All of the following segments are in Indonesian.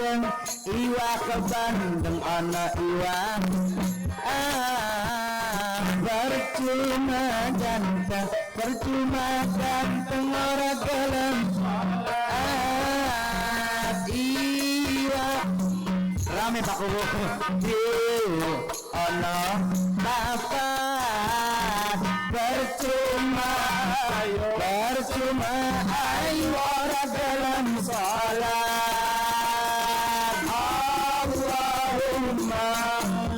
bandeng iwa ke bandeng ana iwa percuma ganteng ora gelem iwa rame Pak Kubu ana bapak percuma ayo ora gelem salat Allahumma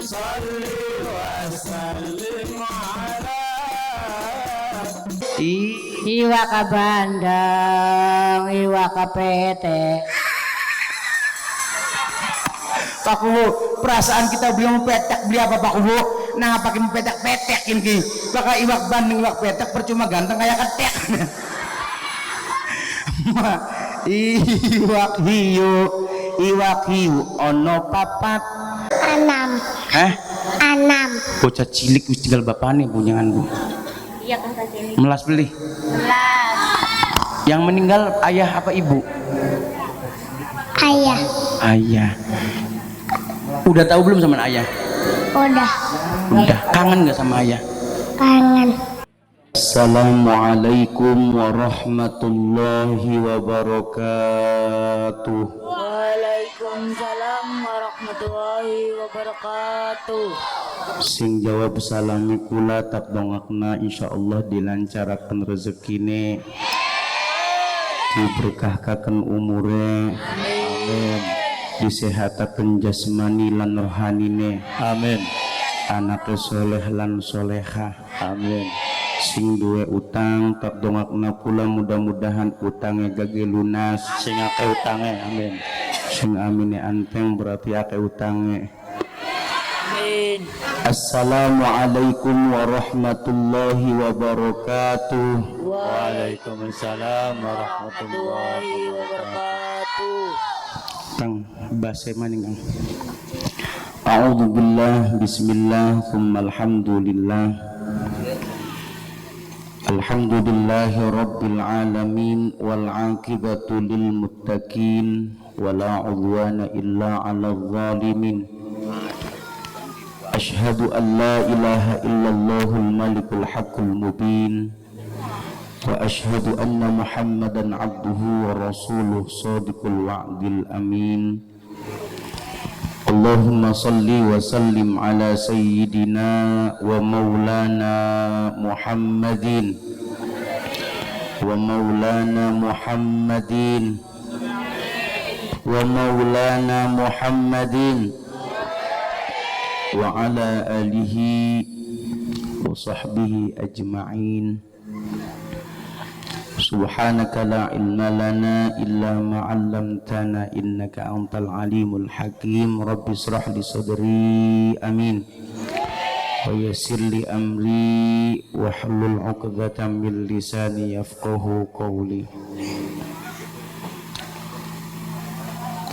sholli wa sallim ala iwa ka bandeng iwa ka pete. Pak Kubu, perasaan kita belum petek beli apa Pak Kubu? Nah pakai petek ini bakal iwak bandeng iwak petek percuma ganteng kayak ketek. iwak hiu ono papat Anam bocah cilik wis tinggal bapaknya bunyangan Bu. iya kan tadi Melas beli. Yang meninggal ayah apa ibu? Ayah. Udah tahu belum sama ayah? Udah. Kangen nggak sama ayah? kangen. Assalamualaikum warahmatullahi wabarakatuh. Waalaikumsalam warahmatullahi wabarakatuh. Sing jawab salami kula tak dongakna insyaallah dilancarakan rezekine, diberkahkaken umure, amin. Disehataken jasmani lan rohanine, amin. Anake soleh lan soleha, amin. Sing duwe utang tak dongakna kula mudah-mudahan utangnya gage lunas, sing akeh utange, amin. Sing amine anteng berarti akeh utange. Amin. Assalamualaikum warahmatullahi wabarakatuh. Waalaikumsalam warahmatullahi wabarakatuh. Kang bahasa maning Kang. A'udzu billah bismillah tsumma alhamdulillah. Alhamdulillahi rabbil alamin wal 'aqibatu lil muttaqin wala 'udwana illa 'alal zalimin. Asyhadu an la ilaha illallahul malikul haqqul mubin wa asyhadu anna muhammadan abduhu wa rasuluh shadiqul wa'dil amin. Allahumma salli wa sallim ala sayyidina wa maulana Muhammadin wa maulana Muhammadin wa maulana Muhammadin wa ala alihi wa sahbihi ajma'in. Subhanaka la ilma lana illa ma 'allamtana innaka antal alimul hakim. Rabbi israh li sadri, amin. Wa yassir li amri wa hlul 'uqdatam min lisani yafqahu qawli.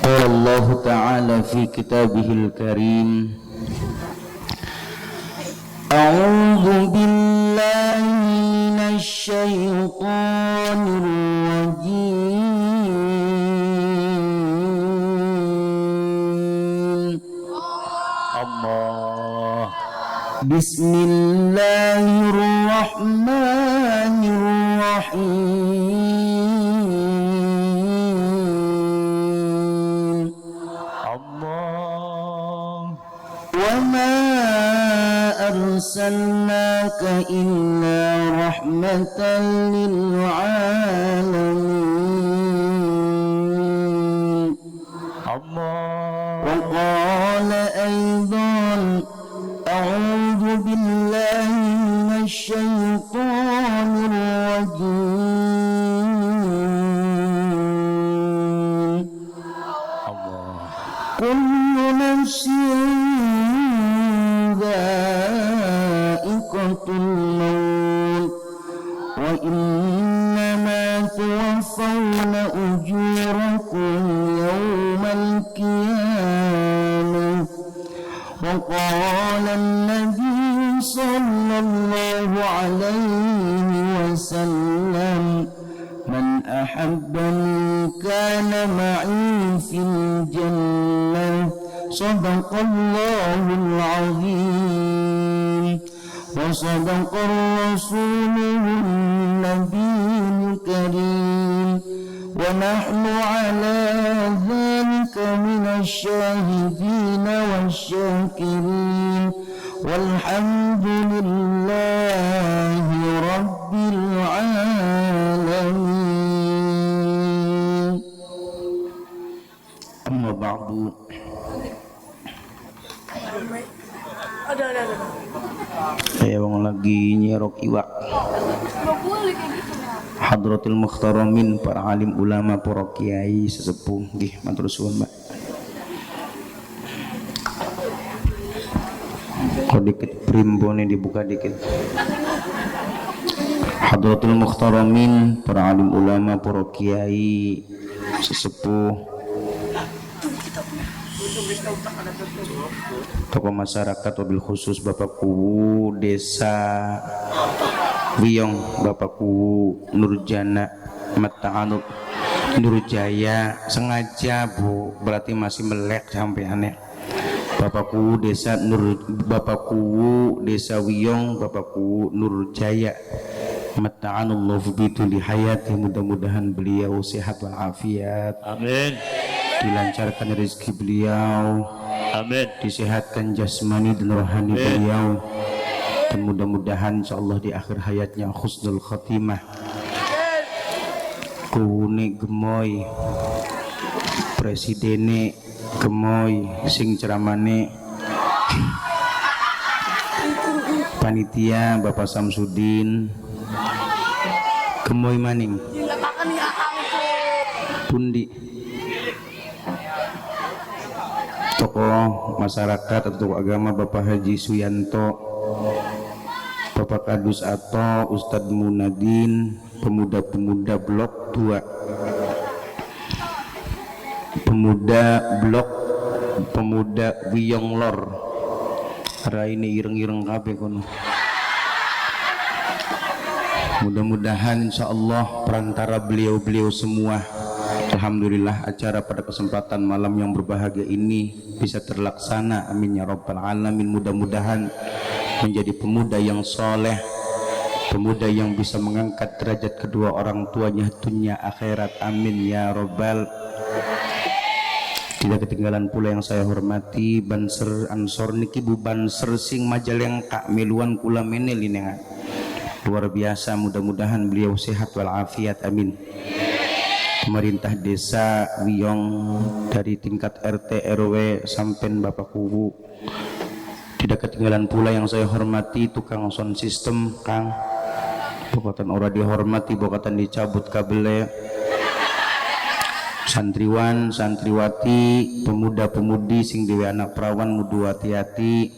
Qala Allah ta'ala fi kitabihil karim, a'udzu billahi syaitanir rajim. Allah. Bismillahirrahmanirrahim. Allah. Wa ma arsalnaka illa rahmatan lil alamin. Allah. Wa qala aidan a'udzu billahi minasy syaithanir rajim. Allah. Kullu nafsin dha'iqatul maut wa innama tuwaffawna ujurakum yawmal qiyamah. Wa qala an-nabiy sallallahu alaihi wasallam man ahabbani kana ma'i fil jannah Sadaqallahul azim wa sadaqar rasulun nabiyul karim wa nahnu ala dhalika minasy syahidin wasyakirin walhamdulillahi rabbil alamin. Amma ba'du. Saya lagi nyerok iwak. Hadratul Mukhtaramin, para alim ulama, para kiai sesepuh nggih matur suwun, Mbak. Kok dikit primbone dibuka dikit. Hadratul Mukhtaramin, para alim ulama, para kiai sesepuh, tokoh masyarakat, wabil khusus Bapakku Desa Wiyong, Bapakku Nurjana Mata'anud Nurjaya. Sengaja Bu, berarti masih melek sampai aneh. Bapakku Desa Wiyong, Bapakku Nurjaya Mata'anullahu biduli hayati, mudah-mudahan beliau sehat walafiat. Amin. Dilancarkan rezeki beliau, Amin. disehatkan jasmani dan rohani beliau, dan mudah-mudahan insyaallah di akhir hayatnya husnul khatimah. Kune gemoy presidene gemoy sing ceramane panitia Bapak Samsudin gemoy maning pundi tokoh masyarakat atau tokoh agama Bapak Haji Suyanto, Bapak Kadus Ato, Ustadz Munadin, pemuda-pemuda blok 2, pemuda Wiyong Lor, raine ireng-ireng kabeh kono. Mudah-mudahan insyaallah perantara beliau-beliau semua, alhamdulillah acara pada kesempatan malam yang berbahagia ini bisa terlaksana, amin ya rabbal alamin. Mudah-mudahan menjadi pemuda yang soleh, pemuda yang bisa mengangkat derajat kedua orang tuanya dunia akhirat, amin ya rabbal. Tidak ketinggalan pula yang saya hormati Banser Ansor niki Bu Banser sing Majalengka miluan kula menel ini luar biasa, mudah-mudahan beliau sehat walafiat, amin. Pemerintah desa Wiyong dari tingkat RT RW sampai Bapak Kubu. Tidak ketinggalan pula yang saya hormati tukang sound system Kang, bokatan ora dihormati, bokatan dicabut kabelnya, santriwan santriwati, pemuda-pemudi sing dewe anak perawan mudu hati-hati,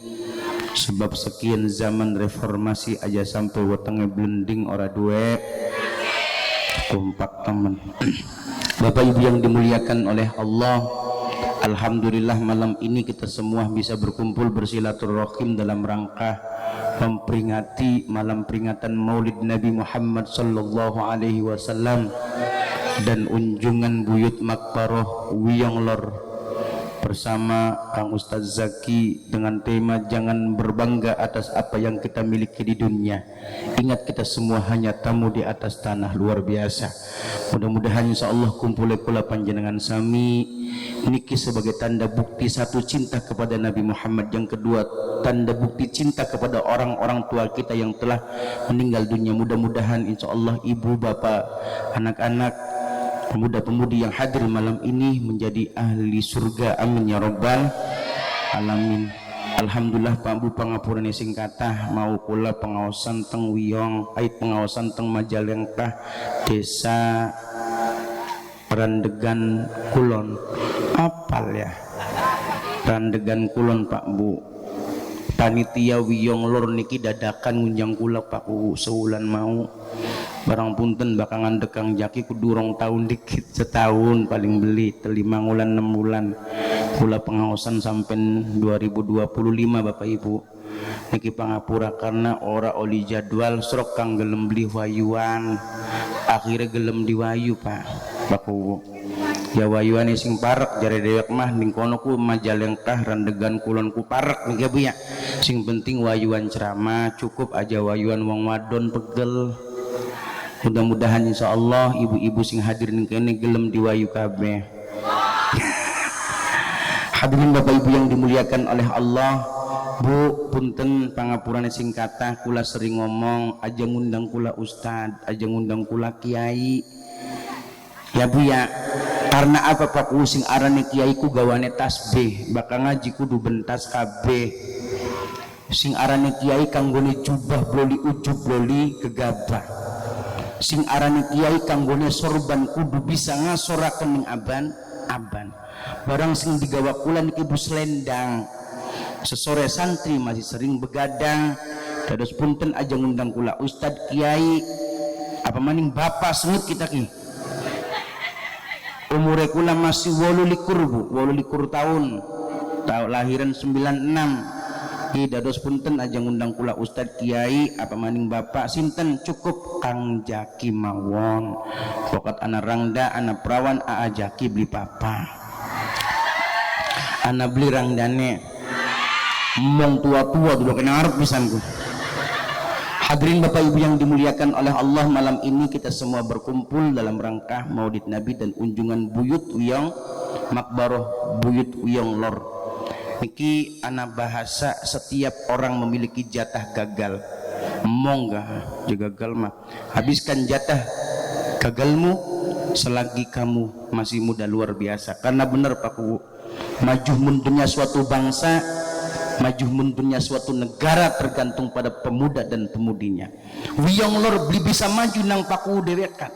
sebab sekian zaman reformasi aja sampai wetenge blending ora duwe kompak teman. Bapak Ibu yang dimuliakan oleh Allah, alhamdulillah malam ini kita semua bisa berkumpul bersilaturahim dalam rangka memperingati malam peringatan Maulid Nabi Muhammad sallallahu alaihi wasallam dan unjungan buyut Makbaroh Wiyong Lor bersama Kang Ustaz Zaki dengan tema jangan berbangga atas apa yang kita miliki di dunia, ingat kita semua hanya tamu di atas tanah. Luar biasa. Mudah-mudahan insyaallah kumpul kula panjenengan sami niki sebagai tanda bukti satu cinta kepada Nabi Muhammad, yang kedua tanda bukti cinta kepada orang-orang tua kita yang telah meninggal dunia. Mudah-mudahan insyaallah ibu bapak anak-anak pemuda-pemudi yang hadir malam ini menjadi ahli surga, amin ya rabbal alamin. Alhamdulillah Pak Bu pangapurane sing kathah mau kula pengaosan teng Wiyong, ait pengaosan teng Majalengka, desa Randegan Kulon. Apal ya Randegan Kulon Pak Bu. Panitia Wiyong Lor niki dadakan ngunjang kula Pak Bu sewulan mau. Barang punten bakangan dekang jaki kudurong tahun dikit, setahun paling beli 5 bulan 6 bulan kula pengaosan sampai 2025 Bapak Ibu niki pangapura karena ora oli jadwal serok kang gelem beli wayuan akhirnya gelem diwayu Pak Bapak ya wayuane sing parek jare dewek mah ning kono ku majalengkah randegan kulon ku parek nih bu ya. Sing penting wayuan ceramah cukup aja wayuan wong wadon pegel. Mudah-mudahan insyaallah ibu-ibu sing hadir ning kene gelem diwayu kabeh. Hadirin Bapak Ibu yang dimuliakan oleh Allah, Bu, punten pangapurane sing kathah kula sering ngomong aja ngundang kula ustad, aja ngundang kula kiai. Ya Bu ya, karena apa Pak ku sing arane kiai ku gawane tasbih, bakal ngaji kudu bentas kabeh. Sing arane kiai kanggone jubah bloli ujub bloli gegabah. Sing arane kiai kanggone sorban kudu bisa ngasoraken ning aban. Barang sing digawa kula niki Bu selendang. Sesore santri masih sering begadang. Dados punten aja ngundang kula ustad kiai. Apa maning bapak sengit kita ki. Umure kula masih 28 Bu, 28 tahun. Tahun lahiran 96. Dados punten aja ngundang kula ustad kiai apa maning bapak sinten cukup Kang Jaki mawon. Pokat ana rangda ana perawan aa Jaki beli papa. Ana beli rangdane. Mong tua-tua dulu kena arep pisanku. Hadirin Bapak Ibu yang dimuliakan oleh Allah, malam ini kita semua berkumpul dalam rangka Maulid Nabi dan unjungan Buyut Wiyong Makbaroh Buyut Wiyong Lor. Niki anak bahasa setiap orang memiliki jatah gagal. Mongga gagal mah habiskan jatah gagalmu selagi kamu masih muda luar biasa. Karena benar Pak Bu, maju mundurnya suatu bangsa, maju mundurnya suatu negara tergantung pada pemuda dan pemudinya. Wiyong Lor beli bisa maju nang paku dewekan.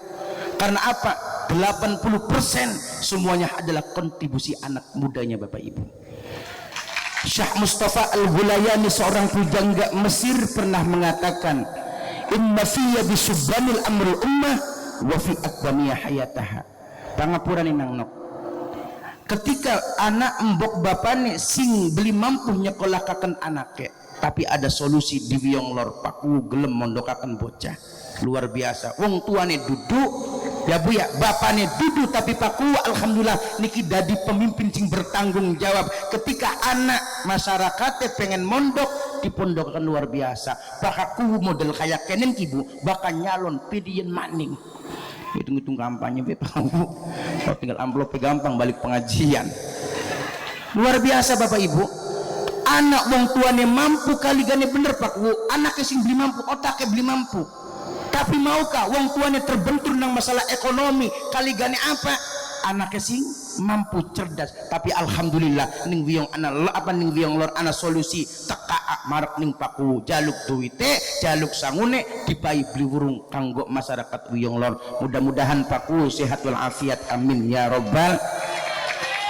Karena apa? 80% semuanya adalah kontribusi anak mudanya Bapak Ibu. Syekh Mustafa Al-Hulayani seorang pujangga Mesir pernah mengatakan, inna fiyya bisubbanil amrul ummah wa fi aqwamiya hayataha. Pangapuran nang nok. Ketika anak embok bapane sing beli mampu nyekolahkaken anake, tapi ada solusi di Wiyong Lor paku gelem mondokaken bocah. Luar biasa. Wong tuane duduk, ya Bu ya, bapane duduk tapi paku alhamdulillah niki dadi pemimpin sing bertanggung jawab. Ketika anak masyarakatnya pengen mondok di pondokan luar biasa. Paku model kayak kenen ki Bu, bakal nyalon pedian maning. Hitung-hitung kampanye Pak Bu. Kalau tinggal amplop gampang balik pengajian. Luar biasa Bapak Ibu. Anak wong tuane mampu kali gane bener Pak Bu. Anaknya sing beli mampu, otaknya beli mampu. Tapi maukah wong tuane terbentur nang masalah ekonomi kali gane apa? Anaknya sing mampu cerdas. Tapi alhamdulillah ning Wiyong ning Wiyong Lor ana solusi teka marek ning paku jaluk duwite jaluk sangune dipai beli wurung kanggo masyarakat Wiyong Lor. Mudah-mudahan paku sehat wal afiat amin ya robbal.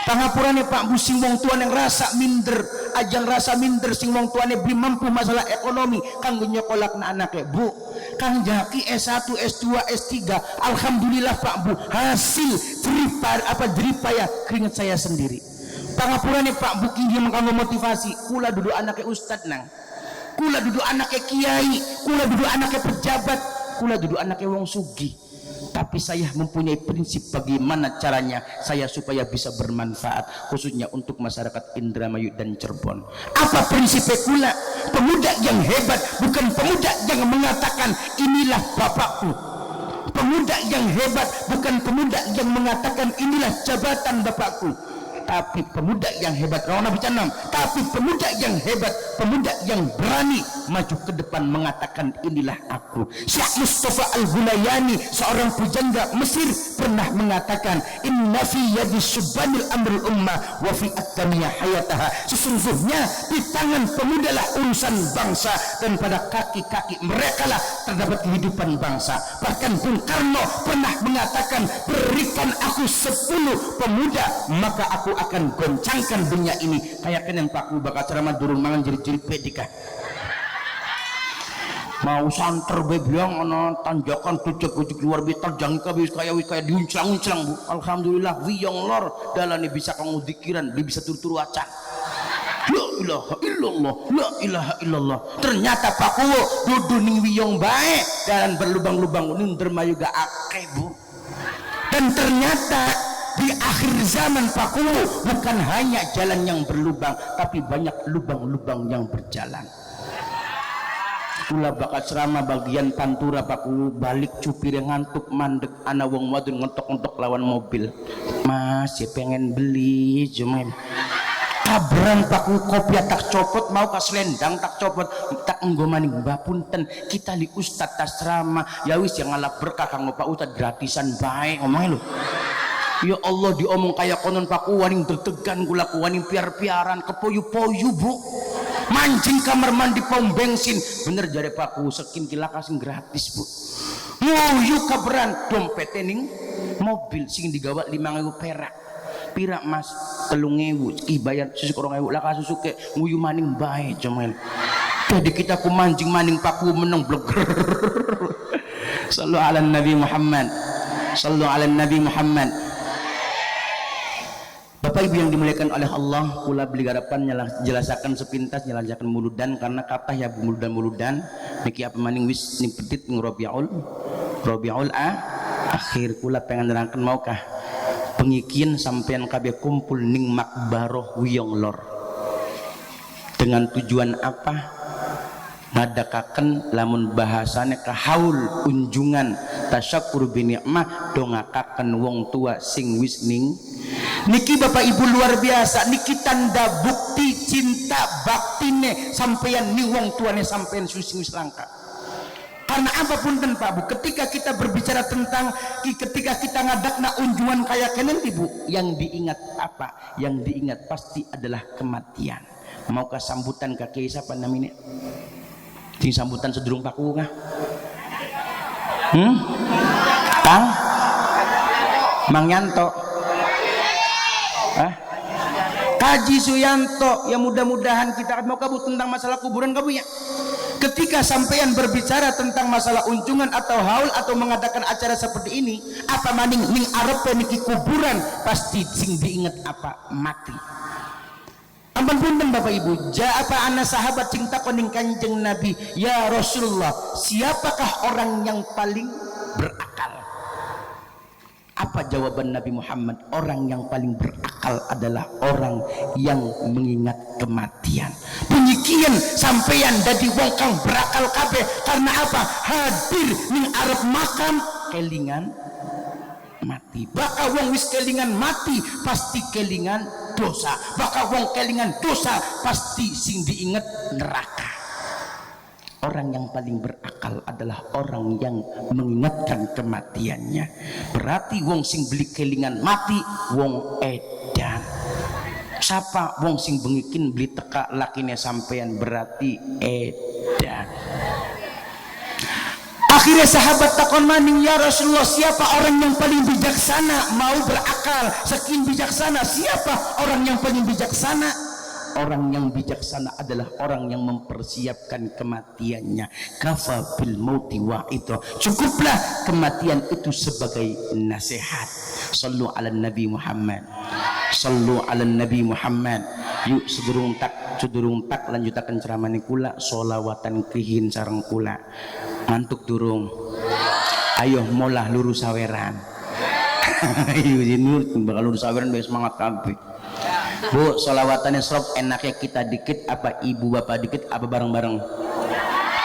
Pangapurane Pak Bu sing wong tuane rasa minder ajang rasa minder sing wong tuane beli mampu masalah ekonomi kanggo nyekolahna anake Bu. Kang Jaki S1, S2, S3 alhamdulillah Pak Bu hasil jeripaya keringat saya sendiri. Pangapurane Pak Bu kinggi mengkanggo motivasi kula duduk anake ustad nang kula duduk anake kiai kula duduk anake pejabat kula duduk anake wong sugih. Tapi saya mempunyai prinsip bagaimana caranya saya supaya bisa bermanfaat khususnya untuk masyarakat Indramayu dan Cirebon. Apa prinsipnya kula? Pemuda yang hebat bukan pemuda yang mengatakan inilah bapakku. Pemuda yang hebat bukan pemuda yang mengatakan inilah jabatan bapakku. Tapi pemuda yang hebat, tapi pemuda yang hebat, pemuda yang berani maju ke depan mengatakan inilah aku. Syekh Mustafa Al-Hulayani seorang pujangga Mesir pernah mengatakan inna fi yadi subbanil amrul ummah wa fi aqdamiya hayataha. Sesungguhnya di tangan pemuda lah urusan bangsa dan pada kaki-kaki mereka lah terdapat kehidupan bangsa. Bahkan Bung Karno pernah mengatakan berikan aku 10 pemuda maka aku akan goncangkan dunia ini. Kayak kenen paku bakal ceramah durung mangan jeri-jeri pedika. Mau santer bebiang ana tanjakan tujuh luar biasa jangan kayak diuncang-uncang Bu. Alhamdulillah Wiyong Lor dalane bisa kanggo dikiran, bisa tur-tur wacan. La ilaha illallah, la ilaha illallah. Ternyata paku dudu ning Wiyong bae dalan berlubang-lubang ning Indramayu gak akeh Bu. Dan ternyata di akhir zaman Paku bukan hanya jalan yang berlubang, tapi banyak lubang-lubang yang berjalan. Kula bakat ceramah bagian pantura Paku balik cupir yang ngantuk mandek ana wong wadon ngetok-ngetok lawan mobil. Mas ya pengen beli cuman kabran Paku kopi tak copot mau ka selendang tak copot tak enggo maning mbah punten kita li ustad tas ceramah ya wis yang ngalah berkah kanggo Pak Ustad gratisan bae ngomongnya lho. Ya Allah diomong kayak konon Paku waning deg-degan kula waning piar-piaran kepoyu-poyu Bu. Mancing kamar mandi pom bensin bener jare Paku sekin kila kasih gratis Bu. Yuk kabaran dompet ning mobil sing digawa 5.000 perak pira Mas 3.000 ki bayar susu 2.000 lah kasusu ke nguyu maning bae cuman jadi kita ku mancing maning Paku meneng bleger. Sallu ala Nabi Muhammad, sallu ala Nabi Muhammad. Bapak Ibu yang dimuliakan oleh Allah, kula beli garapan jelasakan sepintas jelasakan muludan karena kata ya muludan niki apa maning wis ning petit ning Rabiul akhir kula pengen nerangkan maukah pengikian sampean kabeh kumpul ning Makbaroh Wiyong Lor dengan tujuan apa? Ngadakaken lamun bahasane kahaul unjungan tasyakur bi nikmah dongakaken wong tua sing wis ning niki Bapak Ibu luar biasa niki tanda bukti cinta baktine sampeyan ning wong tuane sampeyan sing wis langka. Karena apapun Pak Bu, ketika kita berbicara tentang ketika kita ngadakna unjungan kayak kenen Ibu, yang diingat apa? Yang diingat pasti adalah kematian. Maukah sambutan kakek siapa namanya? Sing sambutan sedurung Paku kah? Kang? Mang Yanto? Kaji Suyanto, ya mudah-mudahan kita mau kabut tentang masalah kuburan kamu ya. Ketika sampean berbicara tentang masalah unjungan atau haul atau mengadakan acara seperti ini, apa maning ning arepe niki kuburan pasti sing diingat apa? Mati. Ampun punten Bapak Ibu, apa anak sahabat cinta koning Kanjeng Nabi, ya Rasulullah, siapakah orang yang paling berakal? Apa jawaban Nabi Muhammad? Orang yang paling berakal adalah orang yang mengingat kematian. Penyikian sampeyan dadi wong kang berakal kabeh karena apa? Hadir ning arep makam kelingan mati. Bakal wong wis kelingan mati pasti kelingan dosa. Bakal wong kelingan dosa pasti sing diinget neraka. Orang yang paling berakal adalah orang yang mengingatkan kematiannya. Berarti wong sing beli kelingan mati wong edan. Siapa wong sing bengikin beli teka lakine sampean berarti edan. Akhirnya sahabat takon maning, ya Rasulullah, siapa orang yang paling bijaksana? Mau berakal saking bijaksana, siapa orang yang paling bijaksana? Orang yang bijaksana adalah orang yang mempersiapkan kematiannya. Kafa bil mauti wa'idha. Cukuplah kematian itu sebagai nasihat. Sallu ala Nabi Muhammad. Sallu ala Nabi Muhammad. Yuk sedurung tak lanjutakan ceramah ni kula solawatan krihin sareng kula. Ngantuk durung. Ayo molah lurus saweran. Ayo jinur bakal lurus saweran biar semangat kabeh. Bu, solawatannya sob enaknya kita dikit apa ibu bapak dikit apa bareng-bareng?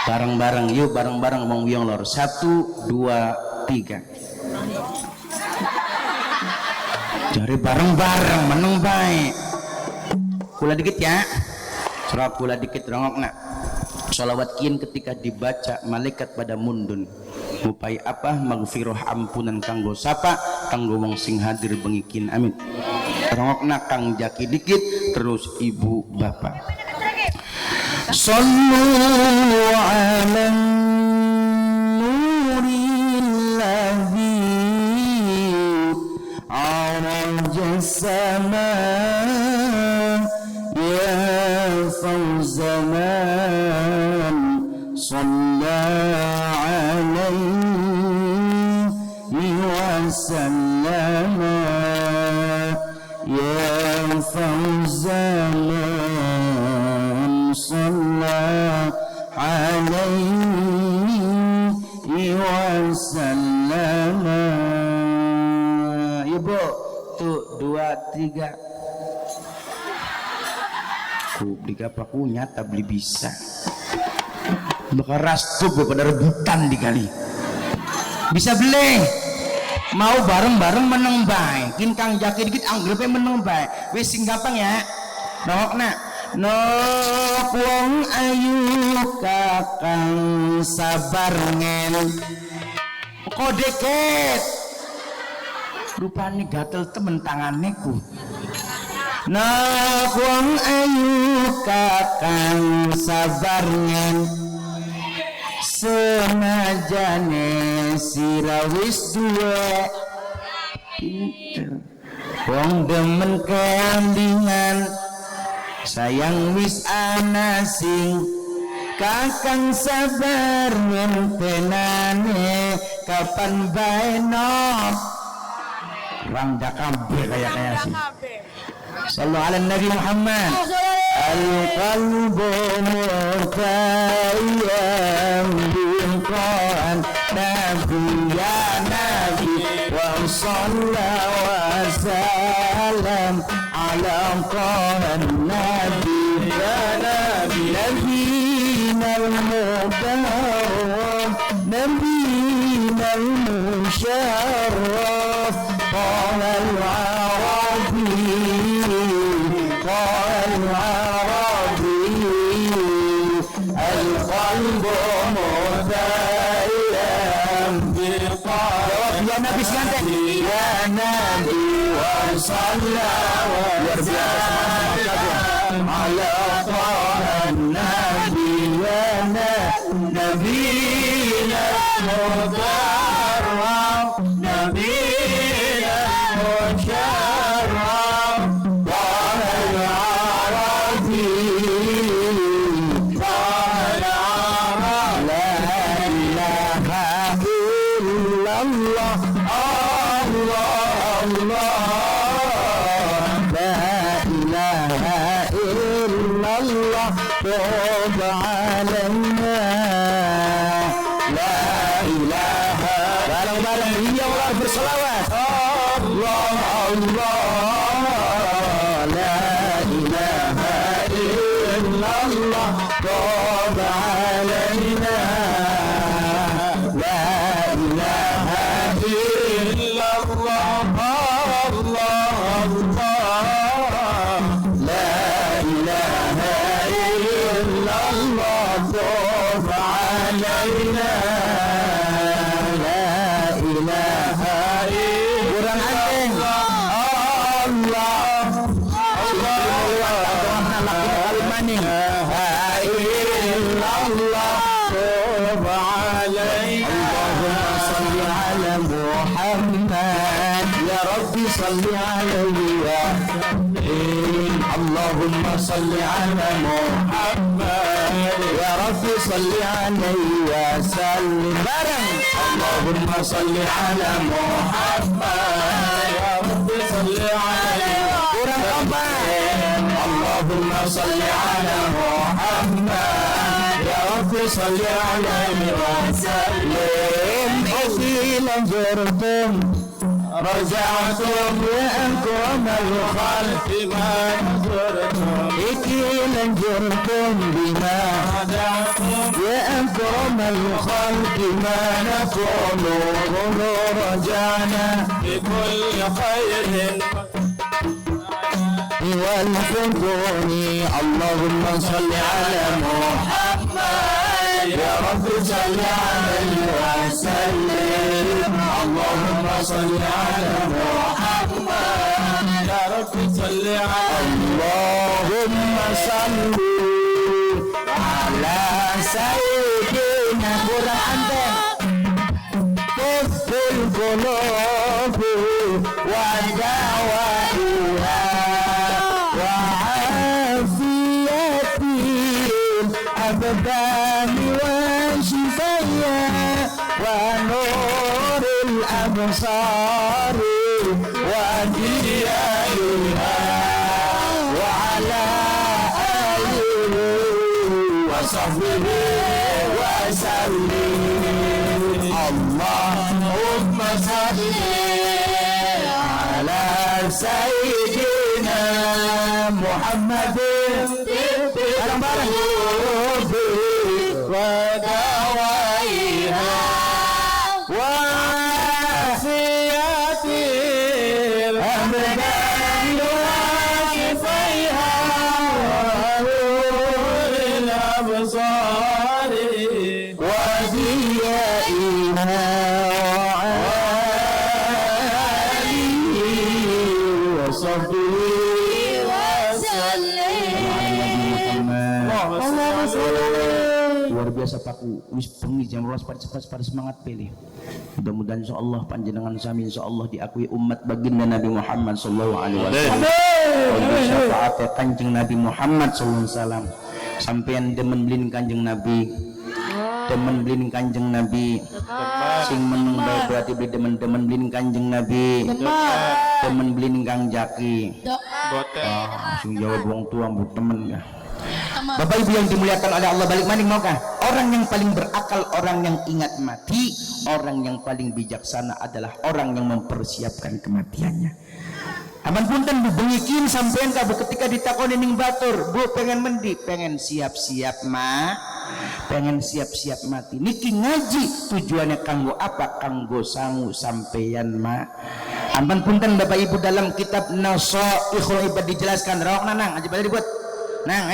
Bareng-bareng, yuk bareng-bareng Wong Wiyong Lor. 1, 2, 3. Jari bareng-bareng meneng baik. Kula dikit ya. Serap kula dikit rongok nak. Solawat kian ketika dibaca malaikat pada mundun. Mupai apa? Magfirah ampunan kanggo sapa kanggo wong sing hadir bengikin. Amin. Rongokna kang jaki dikit terus ibu bapak. Sallu ala nuril ladzi araja sama ya fawzaman salla alaihi wa sallama ya fawzaman salla alaihi wa sallama. Ibu 1, 2, 3. Beli apa nyata beli bisa. Bakal rastup pada rebutan dikali. Bisa beli. Mau bareng-bareng meneng bae. Kin Kang Jaki dikit anggrepe meneng bae. Wis sing gampang ya. Nok wong ayu kakang sabar ngen. Kok deket. Rupane gatel temen tangane ku. Nak wong ayu kakang sabar ngen. Senajane sira wis duwe pinter wong demen kambingan sayang wis ana sing kakang sabar ngentenane kapan bae nok rangda kabeh kaya sih. Sallallahu ala Nabi Muhammad. Al-qalbu murtayyam bilqan Nabi ya Nabi wa sallallahu wa sallam ala qahan Nabi ya Nabi Nabiyina al-mukarram Nabiyina al-musharraf qala al-arabi القلب متيم بالقلب يا نبي سكانتك يا نبي وصلى وسلم على طه النبي يا نبينا المكرم نبينا المشرف طه العربي توب علينا لا إله bareng-bareng iya Allah berselawat Allah Allah la ilaha illallah توب علينا لا إله إلا الله الله الله لا إله إلا الله توب علينا لا إله إلا الله توب علينا اللهم صل على محمد يا ربي صل عليه اللهم صل على محمد يا رب صل عليه وسلم اللهم صل على محمد يا رب صل عليه وسلم اللهم صل على محمد يا رب صل عليه وسلم إلى جرتم رجعتم يا أكرم الخلق ما نزرتم إكيلا جرتم بما رجعتم يا أكرم الخلق ما نقول قولوا رجعنا بكل خير والفتون اللهم صل على محمد يا رب صل عليه وسلم اللهم صل على محمد يا رب صل على اللهم صل على سيدنا قرآن طب القلوب ودوائها وعافية الأبدان وشفايا ونور الأبصار وضيائها وعلى آله وصحبه وسلم اللهم صل على sayyidina Muhammadin bareng-bareng wa dawaiha wa siyatil amdan wa kifaiha lil absari wa diyaiha luar biasa paku wis bengi jam 12 pada semangat pilih. Mudah-mudahan insyaallah panjenengan sami insyaallah diakui umat baginda Nabi Muhammad sallallahu alaihi wasallam. Amin. Syafaat Kanjeng Nabi Muhammad sallallahu alaihi wasallam. Sampean demen blin Kanjeng Nabi. Demen blin Kanjeng Nabi. Sing meneng berarti beli demen-demen blin Kanjeng Nabi. Demen blin Kang Jaki. Sing jawab wong tua bu temen ya. Bapak Ibu yang dimuliakan oleh Allah, balik maning maukah? Orang yang paling berakal, orang yang ingat mati, orang yang paling bijaksana adalah orang yang mempersiapkan kematiannya. Aman punten bu bengikin sampean kabu ketika ditakoni ning batur, bu pengen mendi, pengen siap-siap pengen siap-siap mati. Niki ngaji tujuannya kanggo apa? Kanggo sangu sampeyan Aman punten Bapak Ibu dalam kitab Nasaikhul Ibad dijelaskan, rawak nanang aja pada dibuat. Nang,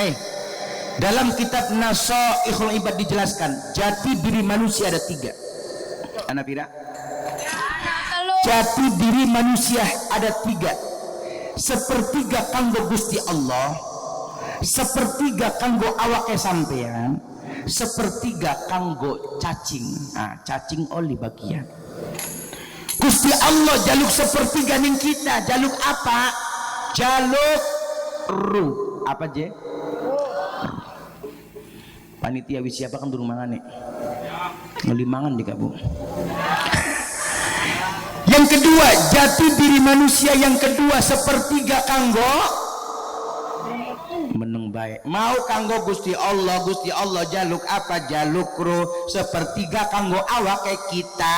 dalam kitab Nasaikhul Ibad dijelaskan jati diri manusia ada 3. Anak pira? Jati diri manusia ada 3. Sepertiga kanggo Gusti Allah, sepertiga kanggo awake sampean, sepertiga kanggo cacing. Cacing oli bagian. Gusti Allah jaluk sepertiga ning kita, jaluk apa? Jaluk ruh. Apa je? Panitia wis siapa kan durung mangane. Ngelimangan di kabu. Yang kedua, jati diri manusia yang kedua sepertiga kanggo meneng baik. Mau kanggo Gusti Allah jaluk apa? Jaluk roh. Sepertiga kanggo awake kita.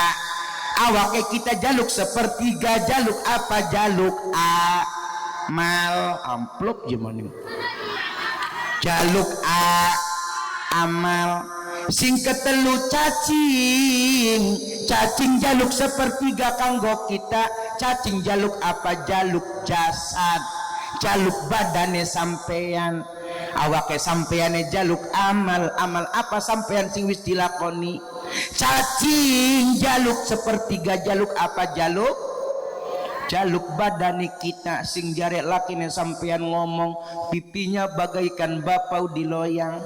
Awake kita jaluk sepertiga, jaluk apa? Jaluk amal amplop gimana jaluk amal. Sing ketelu cacing jaluk sepertiga kanggo kita. Cacing jaluk apa? Jaluk jasad, jaluk badane sampean. Awake sampeyane jaluk amal. Amal apa sampean sing wis dilakoni? Cacing jaluk sepertiga, jaluk apa? Jaluk badani kita. Sing jare lakine sampean ngomong pipinya bagaikan bapau di loyang,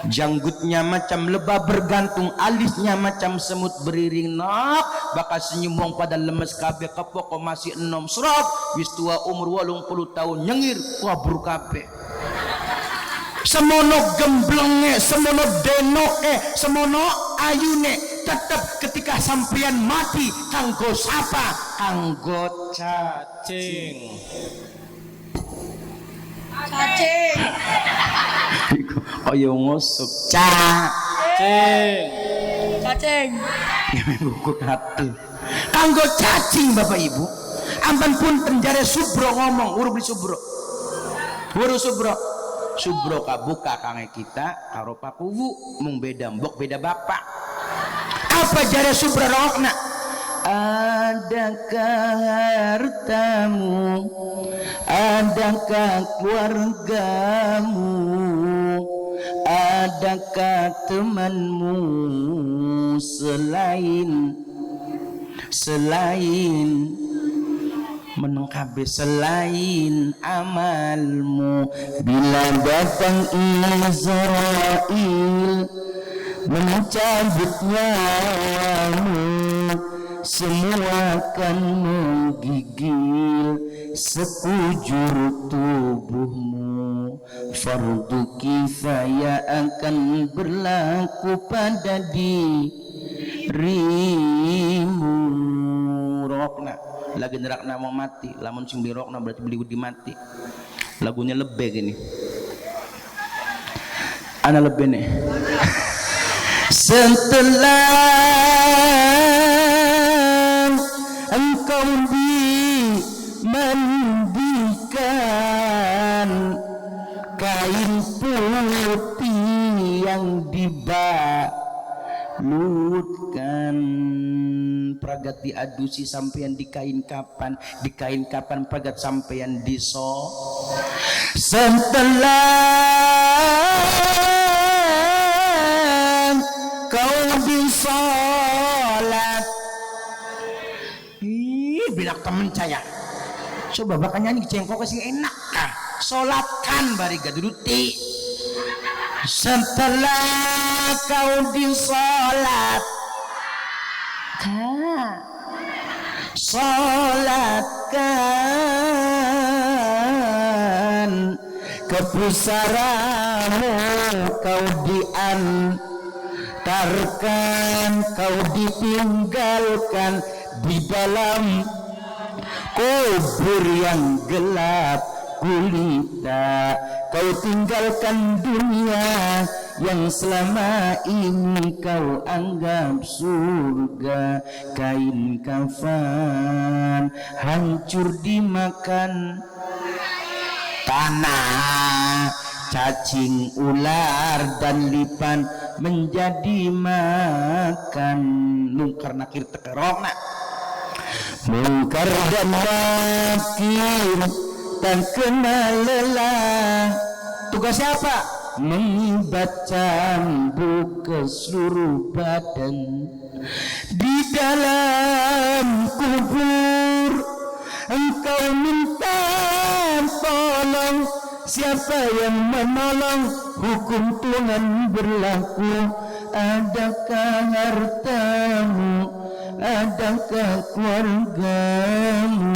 janggutnya macam lebah bergantung, alisnya macam semut beriring. Nak bakal senyum wong pada lemes kabeh, kepoko masih enom serot wis tua umur 80 tahun nyengir kabur kabeh. Semono gemblenge, semono denoke, semono ayune, tetap ketika sampean mati kanggo sapa? Kanggo cacing. Kaya ngosok cacing. Buku hati. Kanggo cacing Bapak Ibu. Ampun pun penjara Subro ngomong, urus beli Subro. Subro kabuka kange kita karo pakuwu mung beda mbok beda bapak. Apa jare Subro rokna? Adakah hartamu, adakah keluargamu, adakah temanmu selain menengkabe selain amalmu. Bila datang Israel mencabut nyawamu, semua akan menggigil sekujur tubuhmu. Fardu kifayah akan berlaku pada dirimu. Rokna lagi nerakna mau mati, lamun sing birokna berarti beli di mati. Lagunya lebih gini, ana lebih nih. Setelah engkau di mana pragat diadusi sampeyan di kain kapan pragat sampeyan diso setelah kau disolat bilang temen saya coba bakal nyanyi cengkok kasih enak kah solatkan bari gaduduti setelah kau disolat solatkan kepusaramu kau diantarkan kau ditinggalkan di dalam kubur yang gelap gulita kau tinggalkan dunia yang selama ini kau anggap surga kain kafan hancur dimakan tanah cacing ular dan lipan menjadi makan mungkar nakir tekerona mungkar dan nakir tak kenal lelah tugas siapa? Mengibat cambuk ke seluruh badan di dalam kubur engkau minta tolong siapa yang menolong hukum Tuhan berlaku adakah hartamu adakah keluargamu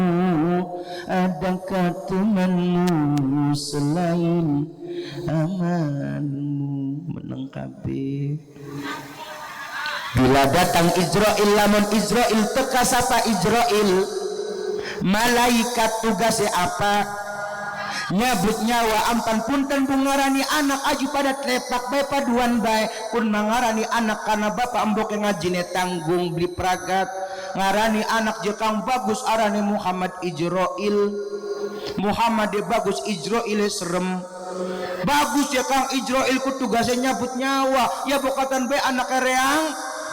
adakah temanmu selain amanmu menang kabeh bila datang Israel lamun Israel teka sapa Israel malaikat tugasnya apa nyabut nyawa ampan punten bungarani anak aju pada trepak bae paduan bae kun mangarani anak kana bapak embok ngajine tanggung beli pragat ngarani anak jekang bagus arane Muhammad Ijroil Muhammad bagus Ijroil serem bagus ya Kang Ijroil ku tugasnya nyabut nyawa ya bokatan bae anak reang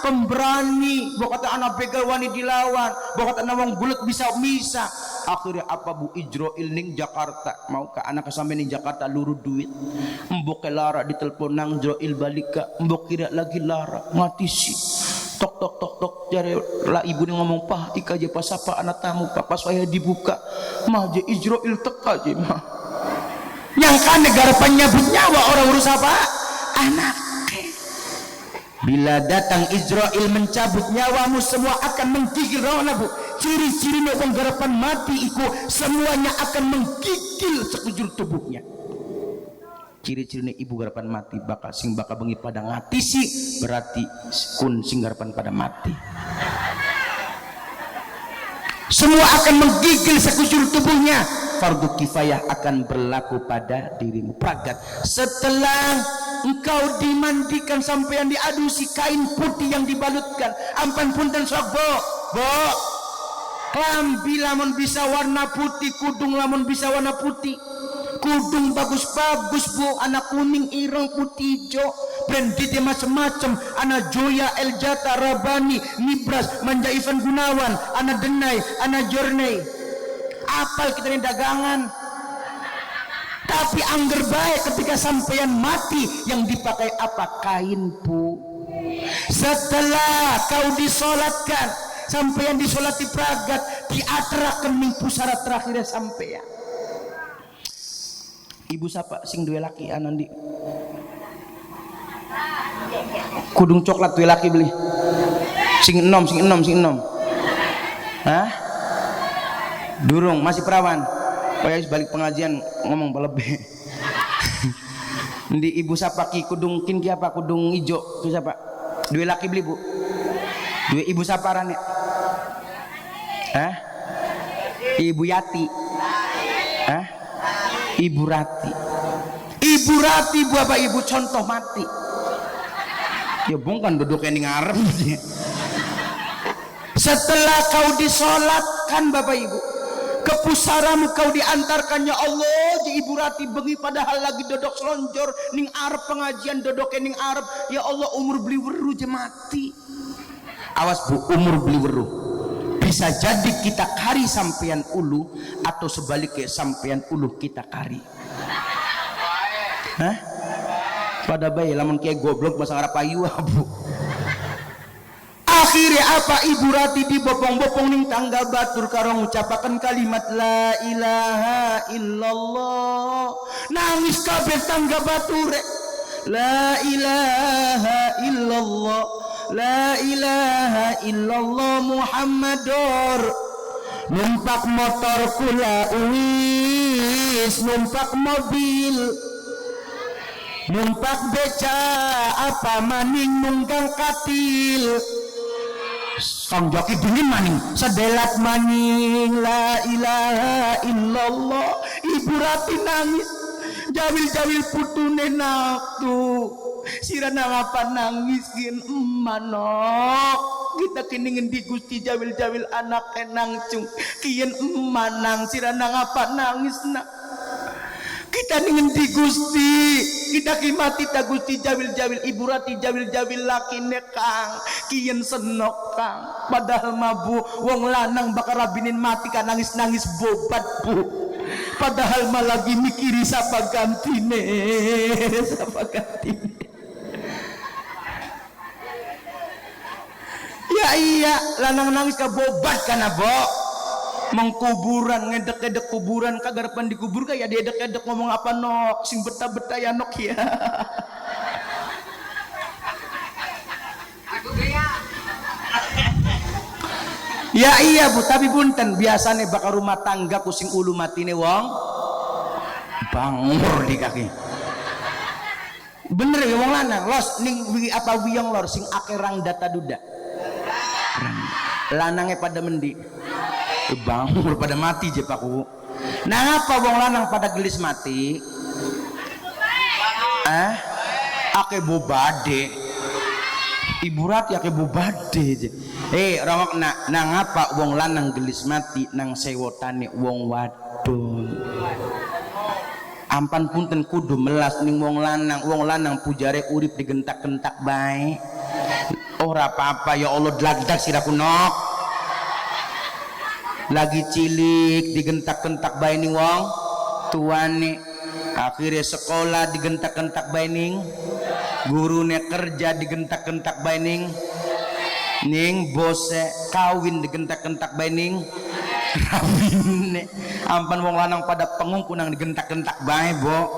pemberani bokatan anak begal wani dilawan bokatan wong bulet bisa misa akhirnya apa Bu Ijroil ning Jakarta mau ke anak sampai ning Jakarta luru duit mbok ke lara ditelepon nang Ijroil balik ke mbok kira lagi lara mati sih tok tok tok tok jare lah ibu ngomong pah ika je pas apa anak tamu pas saya dibuka mah je Ijroil teka je mah yang kan negara penyabut nyawa orang urus apa anak bila datang Israel mencabut nyawamu semua akan menggigil rohna Bu ciri-cirinya wong garapan mati iku semuanya akan menggigil sekujur tubuhnya ciri-cirinya ibu garapan mati bakal sing bakal bengi pada ngatisi berarti kun sing garapan pada mati semua akan menggigil sekujur tubuhnya fardu kifayah akan berlaku pada dirimu pragat setelah engkau dimandikan sampai yang diadusi kain putih yang dibalutkan ampan punten sok bo klambi lamun bisa warna putih kudung lamun bisa warna putih kudung bagus-bagus Bu anak kuning ireng putih hijau brandnya macam-macam anak Joya Eljata Rabani Nibras Manja Ivan Gunawan anak Denai anak Jornei apal kita ini dagangan tapi angger baik ketika sampeyan mati yang dipakai apa kain Bu setelah kau disolatkan sampeyan disolati pragat diaterakan ning pusara terakhir sampeyan ibu siapa sing duwe laki anandi kudung coklat duwe laki beli sing enom hah durung masih perawan kayak balik pengajian ngomong pelebe di ibu siapa ki kudung kin ki apa kudung ijo ki siapa duwe laki beli Bu duwe ibu siapa rane hah Ibu Yati hah Ibu Rati Bu apa ibu contoh mati ya bukan duduknya ning ngarep setelah kau disolatkan Bapak Ibu ke pusaramu kau diantarkan ya Allah di Ibu Rati bengi padahal lagi dodok selonjor ning arep pengajian dodoknya ning arep ya Allah umur beli weru je mati awas Bu umur beli weru Bisa jadi kita kari sampean ulu, atau sebaliknya sampean ulu kita kari. Hah? Pada bayi lamun kiai goblok bahasa Arab ayu abu. Akhirnya apa, Ibu Rati dibopong-bopong ning tangga batur karo ngucapaken kalimat la ilaha illallah. Nangis kabeh tangga batur. La ilaha illallah, la ilaha illallah Muhammadur. Numpak motor kula uwis, numpak mobil, numpak beca apa maning nunggang katil. Kang joki dingin maning sedelat maning la ilaha illallah. Ibu Rati nangis jawil-jawil putune naktu sirana ngapa nangis kin emanok kita kini ngendi Gusti jawil-jawil anak enang cung kian emanang sirana ngapa nangis nak kita ngendi Gusti kita kimati ta Gusti jawil-jawil Ibu Rati jawil-jawil lakine Kang kian senok Kang padahal mabu wong lanang bakal rabinin mati kan nangis-nangis bobat Bu padahal malah lagi mikiri siapa gantine ya iya lanang nangis ka bobat kana Bo mengkuburan ngedek-ngedek kuburan kagarapan dikubur kayak diedek-edek ngomong apa nok sing beta-beta ya nok ya. Ya iya Bu, tapi punten biasane bakal rumah tangga kusing ulu matine wong bangur di kaki. Bener ya wong lanang los ning apa wiyong lor sing akerang data duda. Lanangnya pada mendi. Bangur pada mati je paku. Nah apa wong lanang pada gelis mati? Ake bobade. Ibu Rati ake bobade je. Rongok nang apa wong lanang gelis mati nang sewotane wong wadon. Ampan punten kudu melas ning wong lanang pujare urip digentak-gentak bae. Ora apa-apa ya Allah dlagdak siraku nok. Lagi cilik digentak-gentak bae ning wong tuane. Akhirnya sekolah digentak-gentak bae ning gurune, kerja digentak-gentak bae ning bose, kawin digentak-gentak bae ning rawine. Ampan wong lanang pada pengungkunang digentak-gentak bae Bo.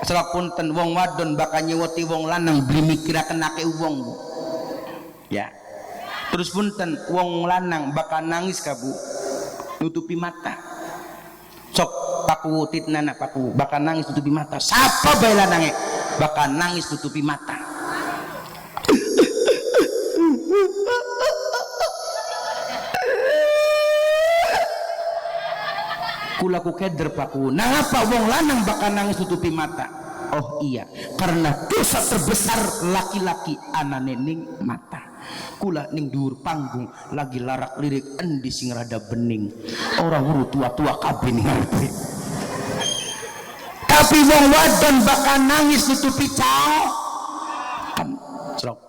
Salah punten wong wadon bakal nyewoti wong lanang beli mikiraken ake wong Bu. Ya. Terus punten wong lanang bakal nangis ka Bu. Nutupi mata. Sok paku titnana paku bakal nangis tutupi mata. Sapa bae lanange bakal nangis tutupi mata. Kulaku keder paku. Nah apa wong lanang bakal nangis tutupi mata? Oh iya, karena dosa terbesar laki-laki anane ning mata. Kula ning dhuwur panggung lagi larak lirik endi sing rada bening. Ora wuru tua-tua kabeh ning ngarepe. Tapi wong wadon bakal nangis tutupi cangkem. Slok.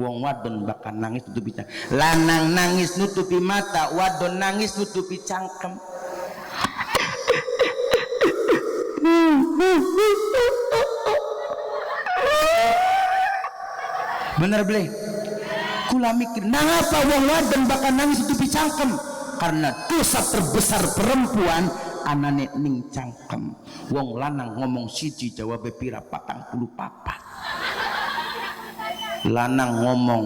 Wong wadon bakal nangis tutupi cangkem. Lanang nangis nutupi mata, wadon nangis nutupi cangkem. Bener beli. Kula mikir, nangapa wong wadon bakal nangis tutupi cangkem? Karena dosa terbesar perempuan anane ning cangkem. Wong lanang ngomong siji jawab pira 44. Lanang ngomong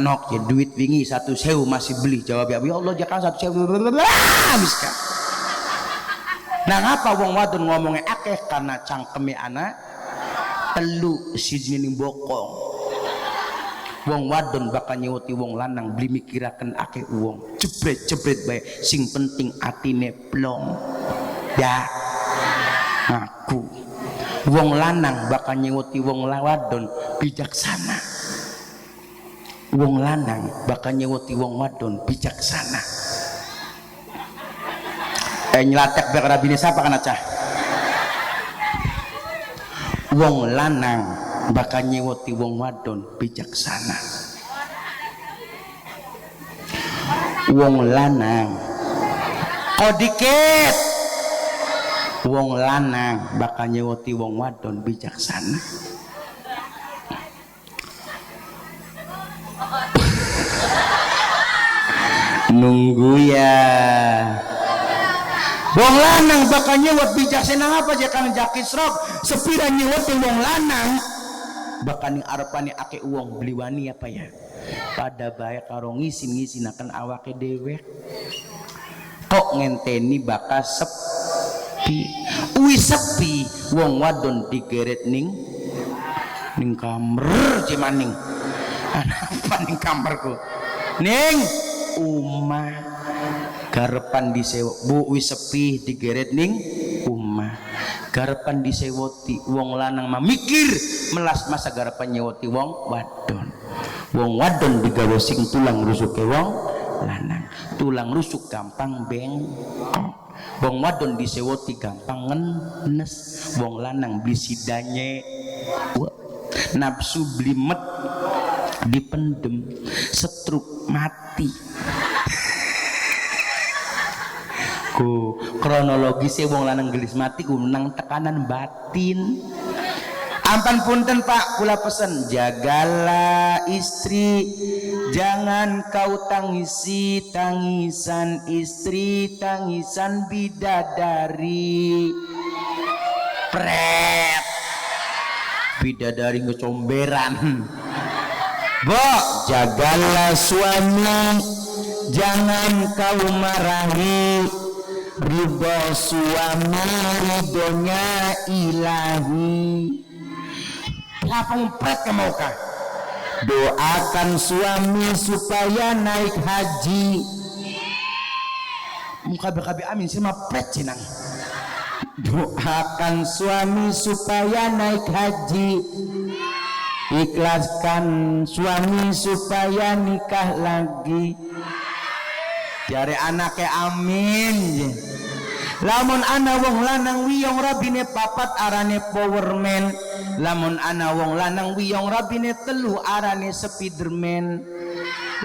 nok ya duit wingi 1.000 masih beli jawab ya Allah jangan 1.000 habis kan. Nah ngapa wong wadon ngomongnya akeh karena cangkeme anak telu siji ning bokong. Wong wadon bakal nyewoti wong lanang beli mikiraken akeh uang jebret-jebret bae sing penting atine plong ya aku. Wong lanang bakal nyewoti wong wadon bijaksana. Wong lanang bakal nyewoti wong wadon bijaksana. Nyelatek bakal rabine sapa kana cah? Wong lanang bakal nyewoti wong wadon bijaksana. wong lanang dikit wong lanang bakal nyewoti wong wadon bijaksana. Nunggu ya wong lanang bakal nyewot bijaksana apa aja kan jakis rok sepira nyewoti wong lanang bakal ning arepane ake uang beli wani apa ya pada baik karo ngisin akan awake dewek kok ngenteni bakal sepi sepi wong wadon digeret ning kamar cimaning apa ning kamarku ning umah garepan disewa bu wis sepi digeret ning umah garepan disewoti wong lanang mah mikir melas masa garepan nyewoti wong wadon digawe sing tulang rusuk wong lanang tulang rusuk gampang bengkok wong wadon disewoti gampang ngenes wong lanang beli sidanye nafsu blimet dipendem setruk mati ku kronologisnya wong lanang gelis mati ku menang tekanan batin. Ampan punten Pak, kula pesen jagalah istri, jangan kau tangisi tangisan istri, tangisan bidadari. Pret bidadari ngecomberan. Bo, jagalah suami, jangan kau marahi, ridho suami ridhonya ilahi. Apa umpret kamu kah? Doakan suami supaya naik haji. Muka berkabi amin sih mah pret cenang. Doakan suami supaya naik haji. Ikhlaskan suami supaya nikah lagi. Jare anaknya amin. Lamun ana wong lanang wiyong rabine papat arane powerman. Lamun ana wong lanang wiyong rabine telu arane spiderman.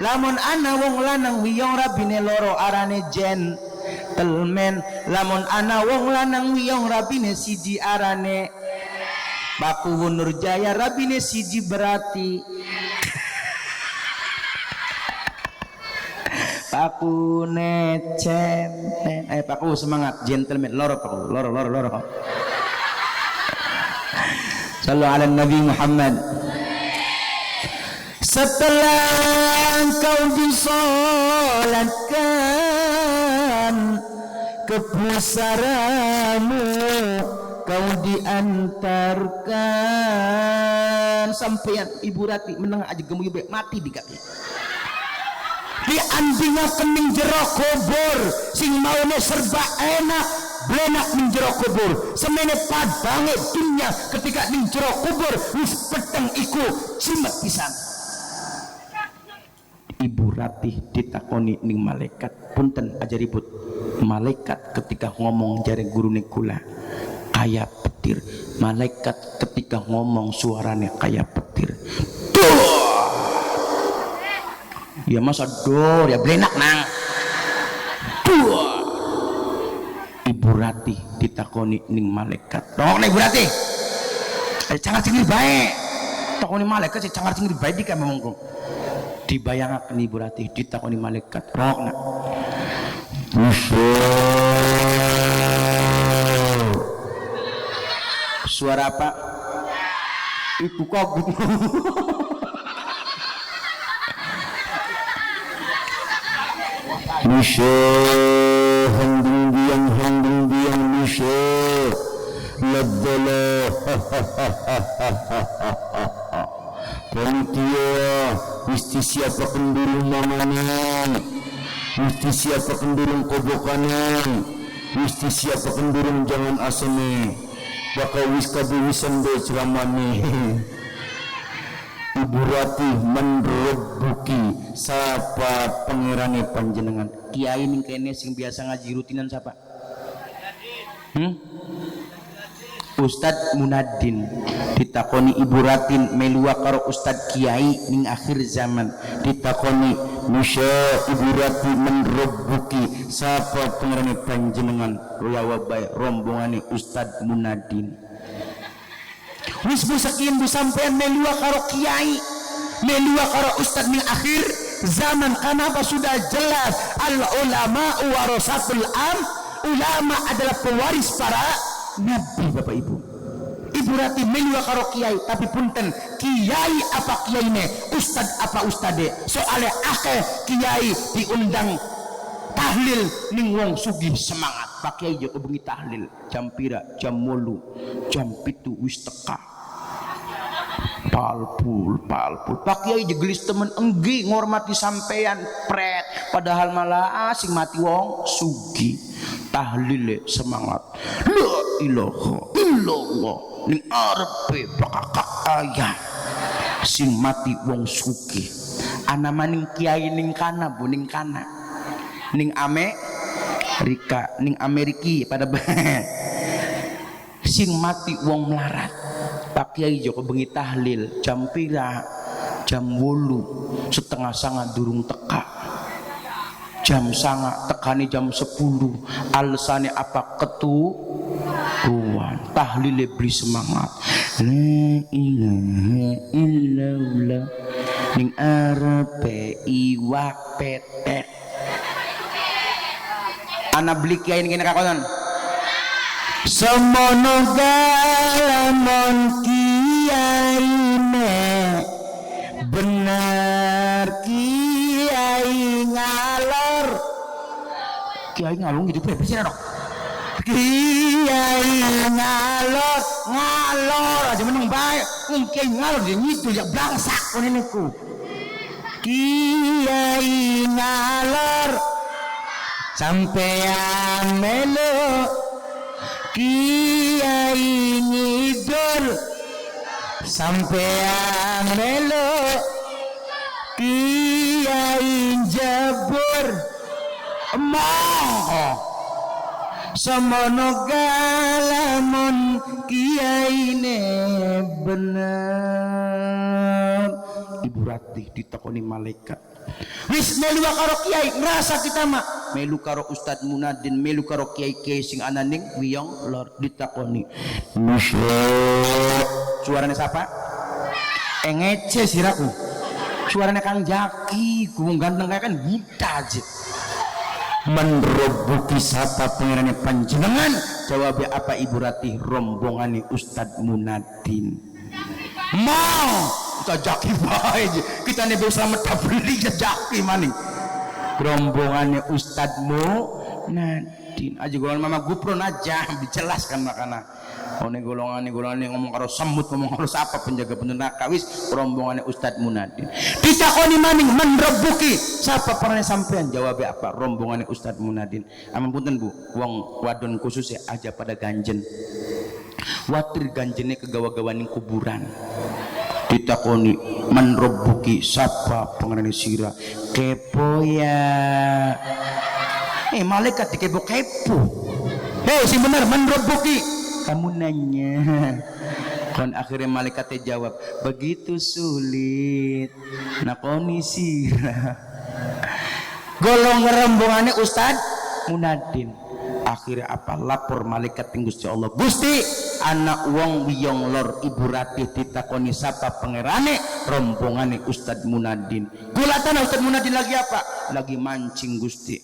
Lamun ana wong lanang wiyong rabine loro arane gentleman. Lamun ana wong lanang wiyong rabine siji arane Paku Nurjaya rabine siji berarti Paku necen Paku semangat gentleman loro Paku loro Sallu ala Nabi Muhammad. Setelah engkau disolatkan ke pusaramu, kau diantarkan sampeyan Ibu Rati meneng aja gemuyu mati di kaki di andinga kening jero kubur sing maune serba enak blenak ning jero kubur semene padange dunya ketika ning jero kubur wis peteng iku cimet pisan. Ibu Ratih ditakoni ning malaikat punten aja ribut malaikat ketika ngomong jare gurune kula kayak petir malaikat ketika ngomong suaranya kayak petir duh ya masa dor ya blenak nang duh. Ibu Ratih ditakoni ning malaikat tong Ibu Ratih cangar cingir bae takoni malaikat cangar cingir bae di ka mongko dibayangaken Ibu Ratih ditakoni malaikat rokna suara apa? Ibu kagut Misho handing biang Misho labdala panitia mesti siapa kendurung mamanan mesti siapa kendurung kobokanan mesti siapa kendurung jangan asane bakal wis kabiwisan do ceramane. Ibu Ratih menrebuki sapa pangerane panjenengan kiai ning kene sing biasa ngaji rutinan sapa Ustad Munaddin ditakoni Ibu Ratin melua karo Ustad Kiai ning akhir zaman ditakoni Musya ibu rati menrobuki sapa pengarane panjenengan riyawa bae rombongane Ustad Munadin. Wis bu sakian bu sampean melua karo kiai, melua karo ustad ning akhir zaman, kenapa sudah jelas al ulama warasatul ulama adalah pewaris para nabi. Bapak ibu, ibu rati melua karo kiai, tapi punten kiai apa kiaine, ustad apa ustade, soalnya akeh kiai diundang tahlil ning wong sugih semangat. Pak Kiai jo bengi tahlil jam pira, jam 8, jam 7 wis teka palpul. Pak Kiai jegelis temen enggi ngormati sampean pret, padahal malah asing mati wong sugih tahlile semangat la ilaha illallah ning arepe bakak ayah sing mati wong sugih. Ana maning kiai ning kana bu, ning kana ning Amerika, ning Ameriki pada sing mati wong melarat. Pak Kiai Joko bengi tahlil jam pira, jam 8 setengah sanga durung teka, jam sanga tekani jam 10. Alasane apa? Keturuan tahlile beli semangat la ilaha illallah ning arepe iwak petek. Ana beli kiai ini kakonan semono galamon kiai me bener kiai ngalor. Kiai ngalung gitu ya bersih dong. Kiai ngalor aja meneng bae. Kiai ngalor dia ngidul ya blangsak konene ku. Kiai ngalor sampean melu kiai ngidul, sampean melu kiai jebur emoh semono galamun kiai ne bener. Ibu Ratih ditakoni malaikat, wis melu karo kiai ngerasa kita mah melu karo Ustad Munadin, melu karo kiai-kiai sing ana ning Wiyong Lor. Ditakoni suarane siapa? Ngece siraku suarane Kang Jaki, ku ganteng kayak kan buta aja. Menrobuki sapa pangerane panjenengan? Jawabnya apa Ibu Ratih? Rombongane Ustad Munadin. Mau kita jaki bae kita nih selamat beli jaki maning rombongannya Ustad Munadin aja golongan mama gupron aja dijelaskan makana golongan ngomong karo semut, ngomong karo apa penjaga neraka. Wis rombongannya Ustad Munadin ditakoni maning menrebuki siapa pernah sampean? Jawabnya apa? Rombongannya Ustad Munadin. Ampun punten bu, wong wadon khusus ya aja pada ganjen watir ganjene kegawa-gawaning kuburan. Ditakoni menrobuki sapa pengarane sira? Kepo ya malaikat dikepo-kepo. Si benar menrobuki kamu nanya kon akhirnya malaikatnya jawab begitu sulit nakoni sira. Golong rombongannya Ustad Munadin. Akhirnya apa? Lapor malaikat Gusti Allah, Gusti anak wong Wiyong Lor Ibu Ratih ditakoni sapa pangerane? Rombongane Ustad Munadin. Gulatana Ustad Munadin lagi apa? Lagi mancing Gusti.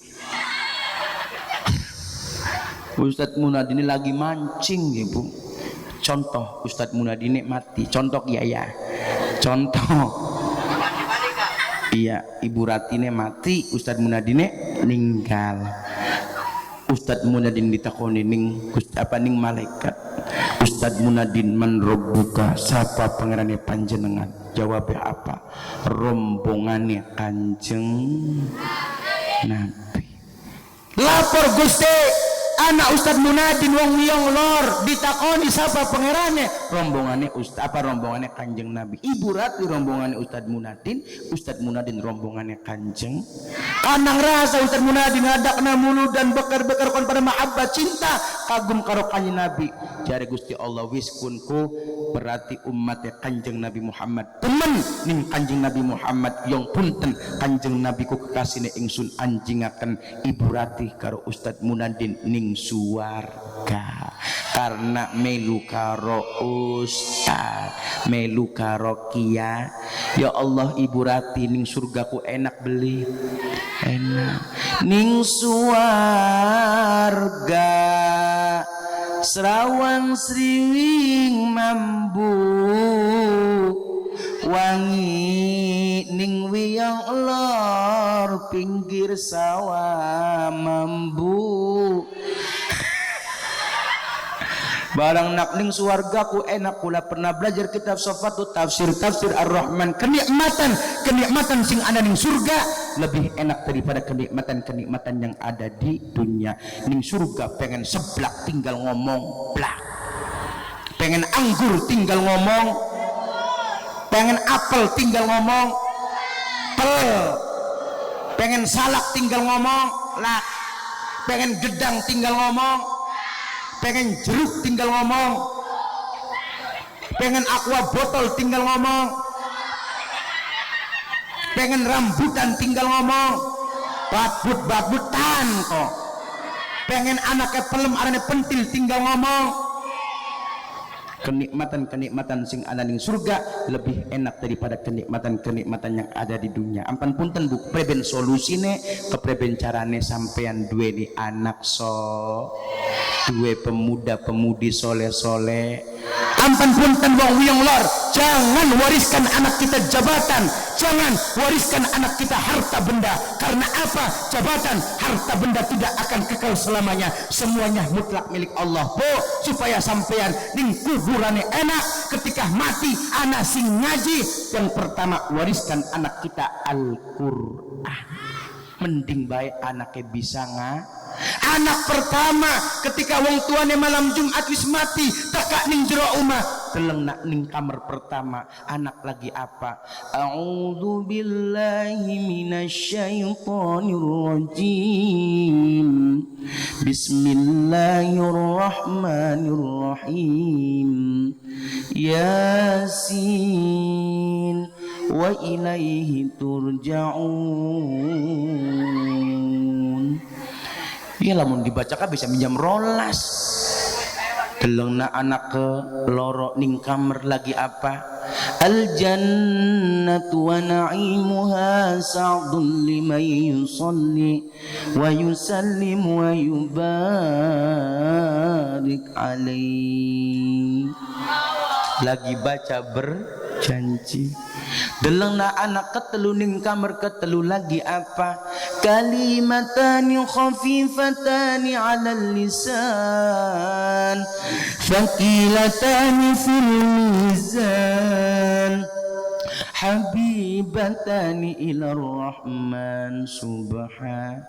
Ustad Munadin lagi mancing ibu. Contoh Ustad Munadin mati. Contoh ya. Contoh. Iya, Ibu Ratine mati, Ustad Munadin ninggal. Ustad Munadin ditakoni ning malaikat. Ustad Munadin menrobuka sapa pangerane panjenengan? Jawabnya apa? Rombongannya Kanjeng Nabi. Lapor Gusti anak Ustad Munadin wong wiyong lor ditakoni siapa pangerane rombongannya rombongannya Kanjeng Nabi. Ibu Rati rombongannya Ustad Munadin rombongannya Kanjeng. Kanang rasa Ustad Munadin ngadakna mulu dan bekar-bekar kon pada mahabbah cinta kagum karo Kanjeng Nabi. Jare Gusti Allah wis kunku berarti umatnya Kanjeng Nabi Muhammad temen ning Kanjeng Nabi Muhammad yang punten Kanjeng Nabi ku kekasihne ingsun anjingaken Ibu Rati karo Ustad Munadin ning suwarga karena melu karo Ustad melu karo Kia. Ya Allah Ibu Rati ning surgaku enak beli enak ning suwarga Serawang sriwing mambu wangi ning wiyang lor pinggir sawah mambu barang nak ning suwargaku enak kula pernah belajar kitab Sofatu tafsir Ar-Rahman kenikmatan sing ada ning surga lebih enak daripada kenikmatan yang ada di dunia. Ning surga pengen seblak tinggal ngomong blak, pengen anggur tinggal ngomong, pengen apel tinggal ngomong pel, pengen salak tinggal ngomong lak, pengen gedang tinggal ngomong, pengen jeruk tinggal ngomong, pengen aqua botol tinggal ngomong, pengen rambutan tinggal ngomong, babut-babutan kok, pengen anaknya pelem arane pentil tinggal ngomong. Kenikmatan sing ana ning surga lebih enak daripada kenikmatan yang ada di dunia. Ampun punten Bu, preben solusine kepreben carane sampean duweni anak duwe pemuda-pemudi soleh-soleh. Ampun punten wong wiyong lor, jangan wariskan anak kita jabatan, jangan wariskan anak kita harta benda. Karena apa? Jabatan, harta benda tidak akan kekal selamanya. Semuanya mutlak milik Allah. Bu, supaya sampean ning kuburane enak ketika mati anak sing ngaji. Yang pertama wariskan anak kita Al-Qur'an. Mending baik anaknya bisa anak pertama ketika wong tuane malam Jumat wis mati tekak ning jero omah deleng nak ning kamar pertama anak lagi apa a'udzu billahi minasyaitonir rajim bismillahirrahmanirrahim yasin wa ilaihi turja'un. Ya lamun dibacakan bisa minjam rolas. Delengna anak ke loro ning kamar lagi apa? Al jannatu wa na'imuha sa'dun liman yusalli wa yusallim wa yubarik alaihi. Lagi baca berjanji. Delengna anak ketelu ning kamar ketelu lagi apa? Kalimatani khafifatani 'alal lisan thaqilatani fil mizan habibatani ila rahman subhan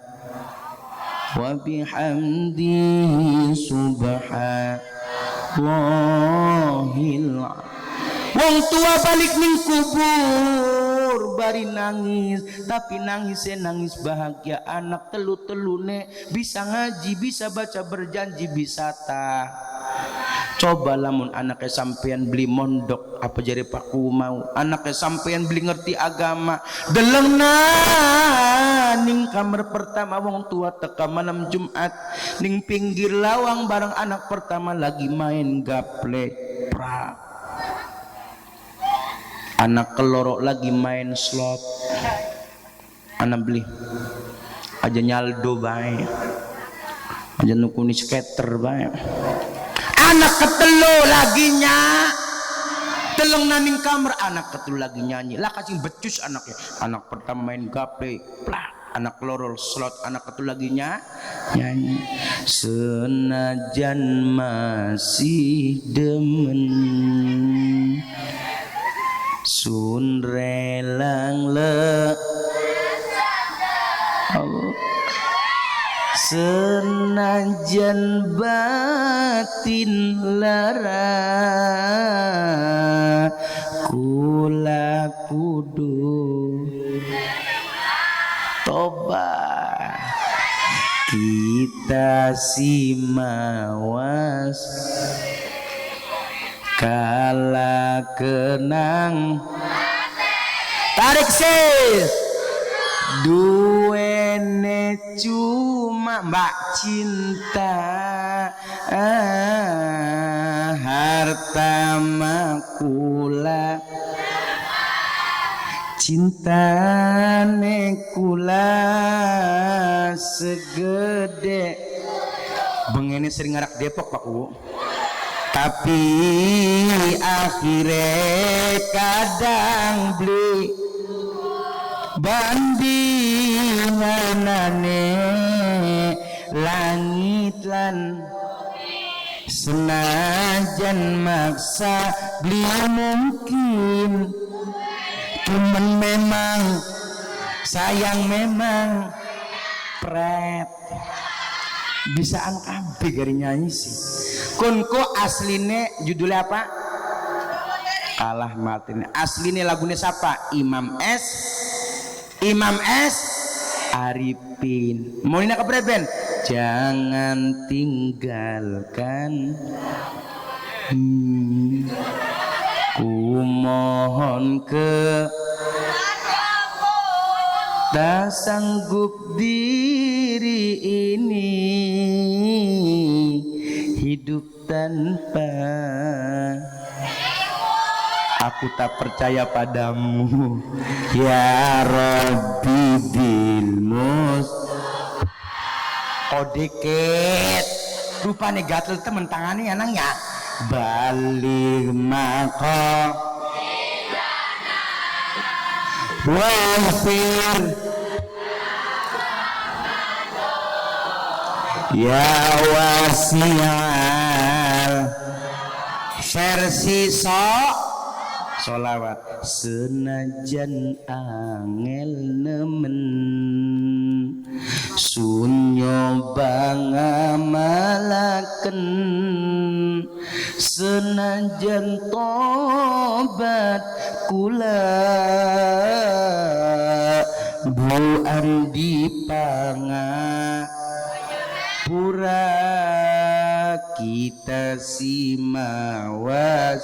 wa bihamdihi subhanallahil. Wong tua balik ning kubur bari nangis, tapi nangisnya nangis bahagia. Anak telu-telune bisa ngaji, bisa baca berjanji, bisa tah. Coba lamun anaknya sampean beli mondok apa jadi paku mau, anaknya sampean beli ngerti agama, delengna ning kamar pertama wong tua teka malam Jumat ning pinggir lawang bareng anak pertama lagi main gaple pra. Anak keloro lagi main slot, anak beli aja nyaldo bae, aja nukuni skater bae. Anak ketelu lagi deleng naning kamar, anak ketelu lagi nyanyi lah kasih becus anaknya. Anak pertama main gaple plak, anak keloro slot, anak ketelu lagi nyanyi. Senajan masih demen sun relang le senajan batin lara kula kudu tobat kita simawas kala kenang tarik sih duene cuma mbak cinta harta makula cintane kula segede bengene sering ngarak Depok Pak U tapi akhirnya kadang beli bandinganane langit lan senajan maksa beli mungkin cuman memang sayang memang pret bisaan kabeh gari nyanyi sih kunku asline judulnya apa kalah matine asline lagunya siapa Imam S Arifin mau ini kebereben jangan tinggalkan ku mohon ke tak sanggup diri ini hidup tanpa aku tak percaya padamu ya Rabbi bilmus kodeket rupanya gatel temen tangannya nang ya balik maka wafir ya wasial versi solawat senajan angel nemen sunyo bangamalaken senajan tobat kula buan dipangapura kita simawas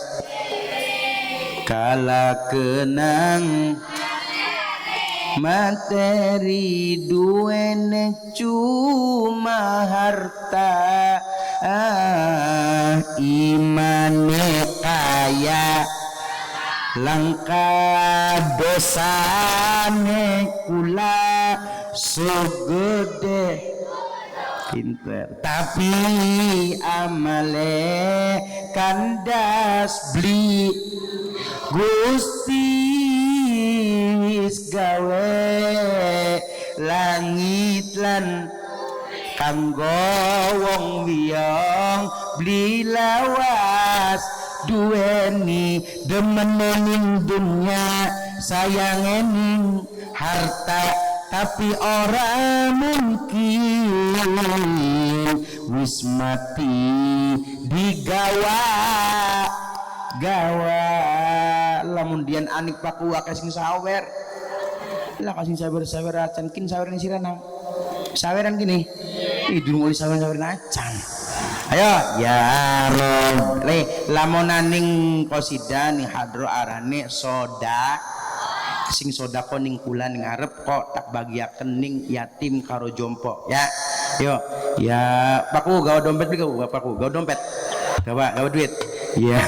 kala kenang materi duene cuma harta imane kaya langka dosane kula segede pinter tapi amale kandas beli Gusti wis gawe langit lan kanggo wong wiyong beli lawas duweni demen ning dunya sayang ning harta tapi ora mungkin wis mati digawa lamun dian anik paku kasing sawer lah kasing sawer acan kin saweran siranang saweran gini idun mulai saweran acan ayo ya Rob le lamun aning qosida ning hadro arane soda sing sodako ning kula ning arep kok tak bagiaken ning yatim karo jompo ya yo ya paku gawa dompet beli paku gawa dompet gawa duit ya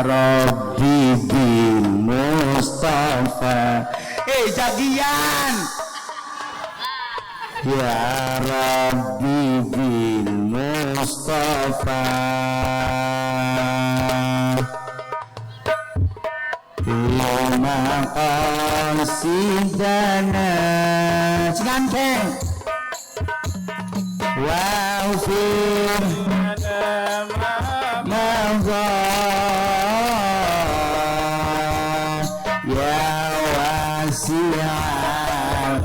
Rabbi bil Mustafa jagian ya Rabbi bil Mustafa lama qasidana ganteng wow fir ya wasi'al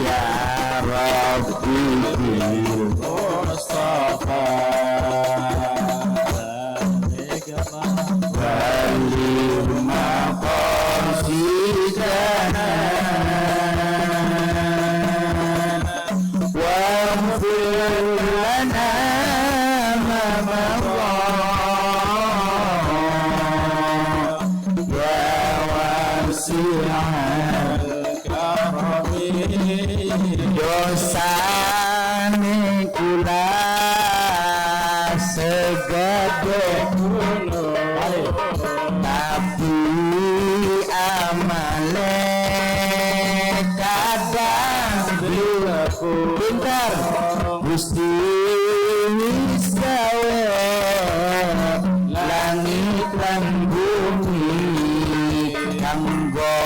ya dosane kula segede gunung tapi amale kadang bliku pintar Gusti wis gawe langit lan bumi kanggo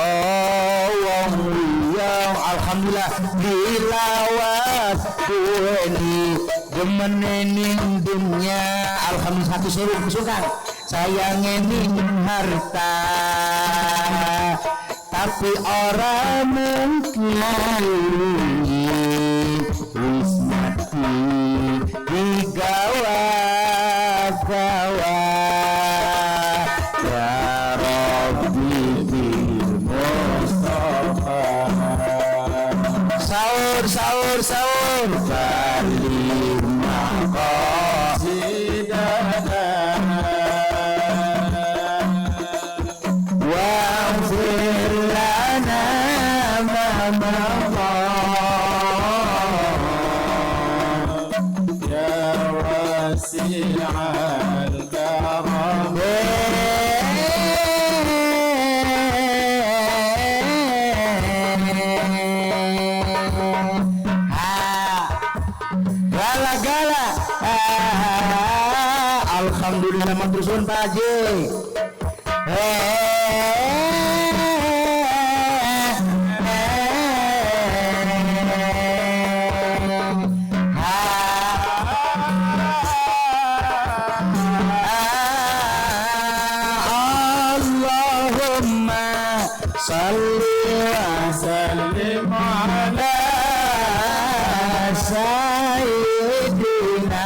wong liya alhamdulillah dilawas kuweni gemenening dunya alhamdulillah satu seru kesukaan sayangening harta tapi orang mungkin wis mati digawa-gawa ya Rabbi bil Mustafa sahur kalimah qasidana waghfir lana ma madha ya wasi'al karam gala-gala alhamdulillah matur Pak Haji Allahumma salli wa sallim ala sayyidina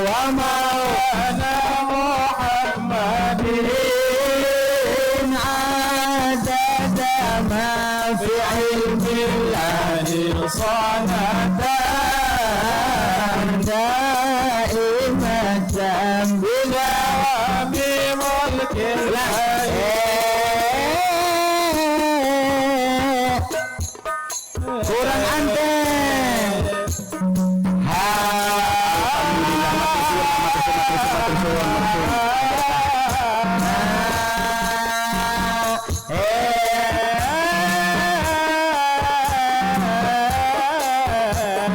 wa maulana Muhammadin adada ma fi ilmillahi sanatan daimatan bila bi mulkillahi kurang anteng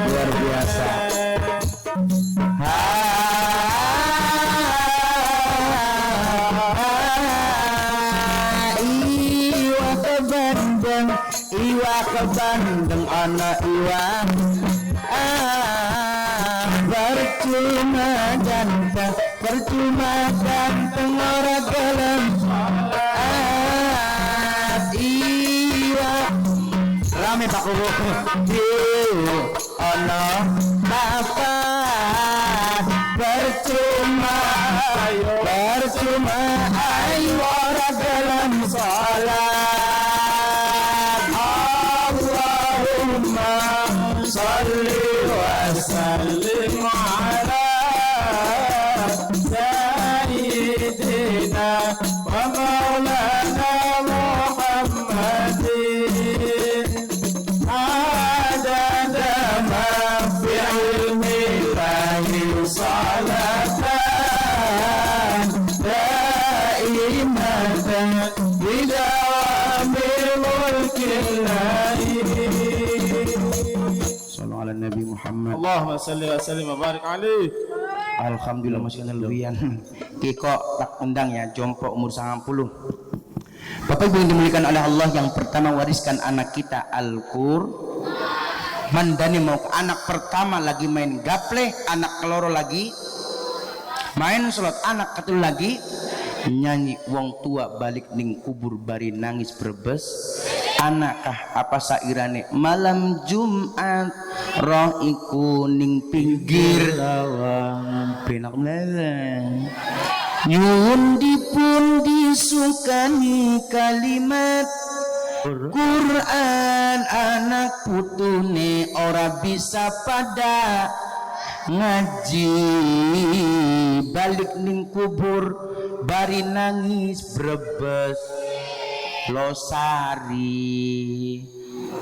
luar biasa iwa ke Bandung ana iwa percuma ganteng ora gelem iwa rame Pak Guru ana bapak percuma ayo ora gelem salat Allahumma salli wa sallim ala sayyidina wa maulana Muhammadin adada ma fi ilmillahi salatan daimatan bidawamil mulkillahi sallallahu ala nabi Muhammad Allahumma salli wa sallim wa barik alaih. alhamdulillah masih luwian kiko tak undang ya jompo umur 90. Bapak Ibu yang dimuliakan oleh Allah, yang pertama wariskan anak kita Al-Qur mandani mau anak pertama lagi main gaple, anak keloro lagi main slot, anak ketul lagi nyanyi wong tua balik ning kubur bari nangis berbes. Anakkah apa sairane malam Jumat roh iku ning pinggir lawang penak meleleh nyuwun dipun disukani kalimat Quran anak putune ora bisa pada ngaji balik ning kubur bari nangis brebes Losari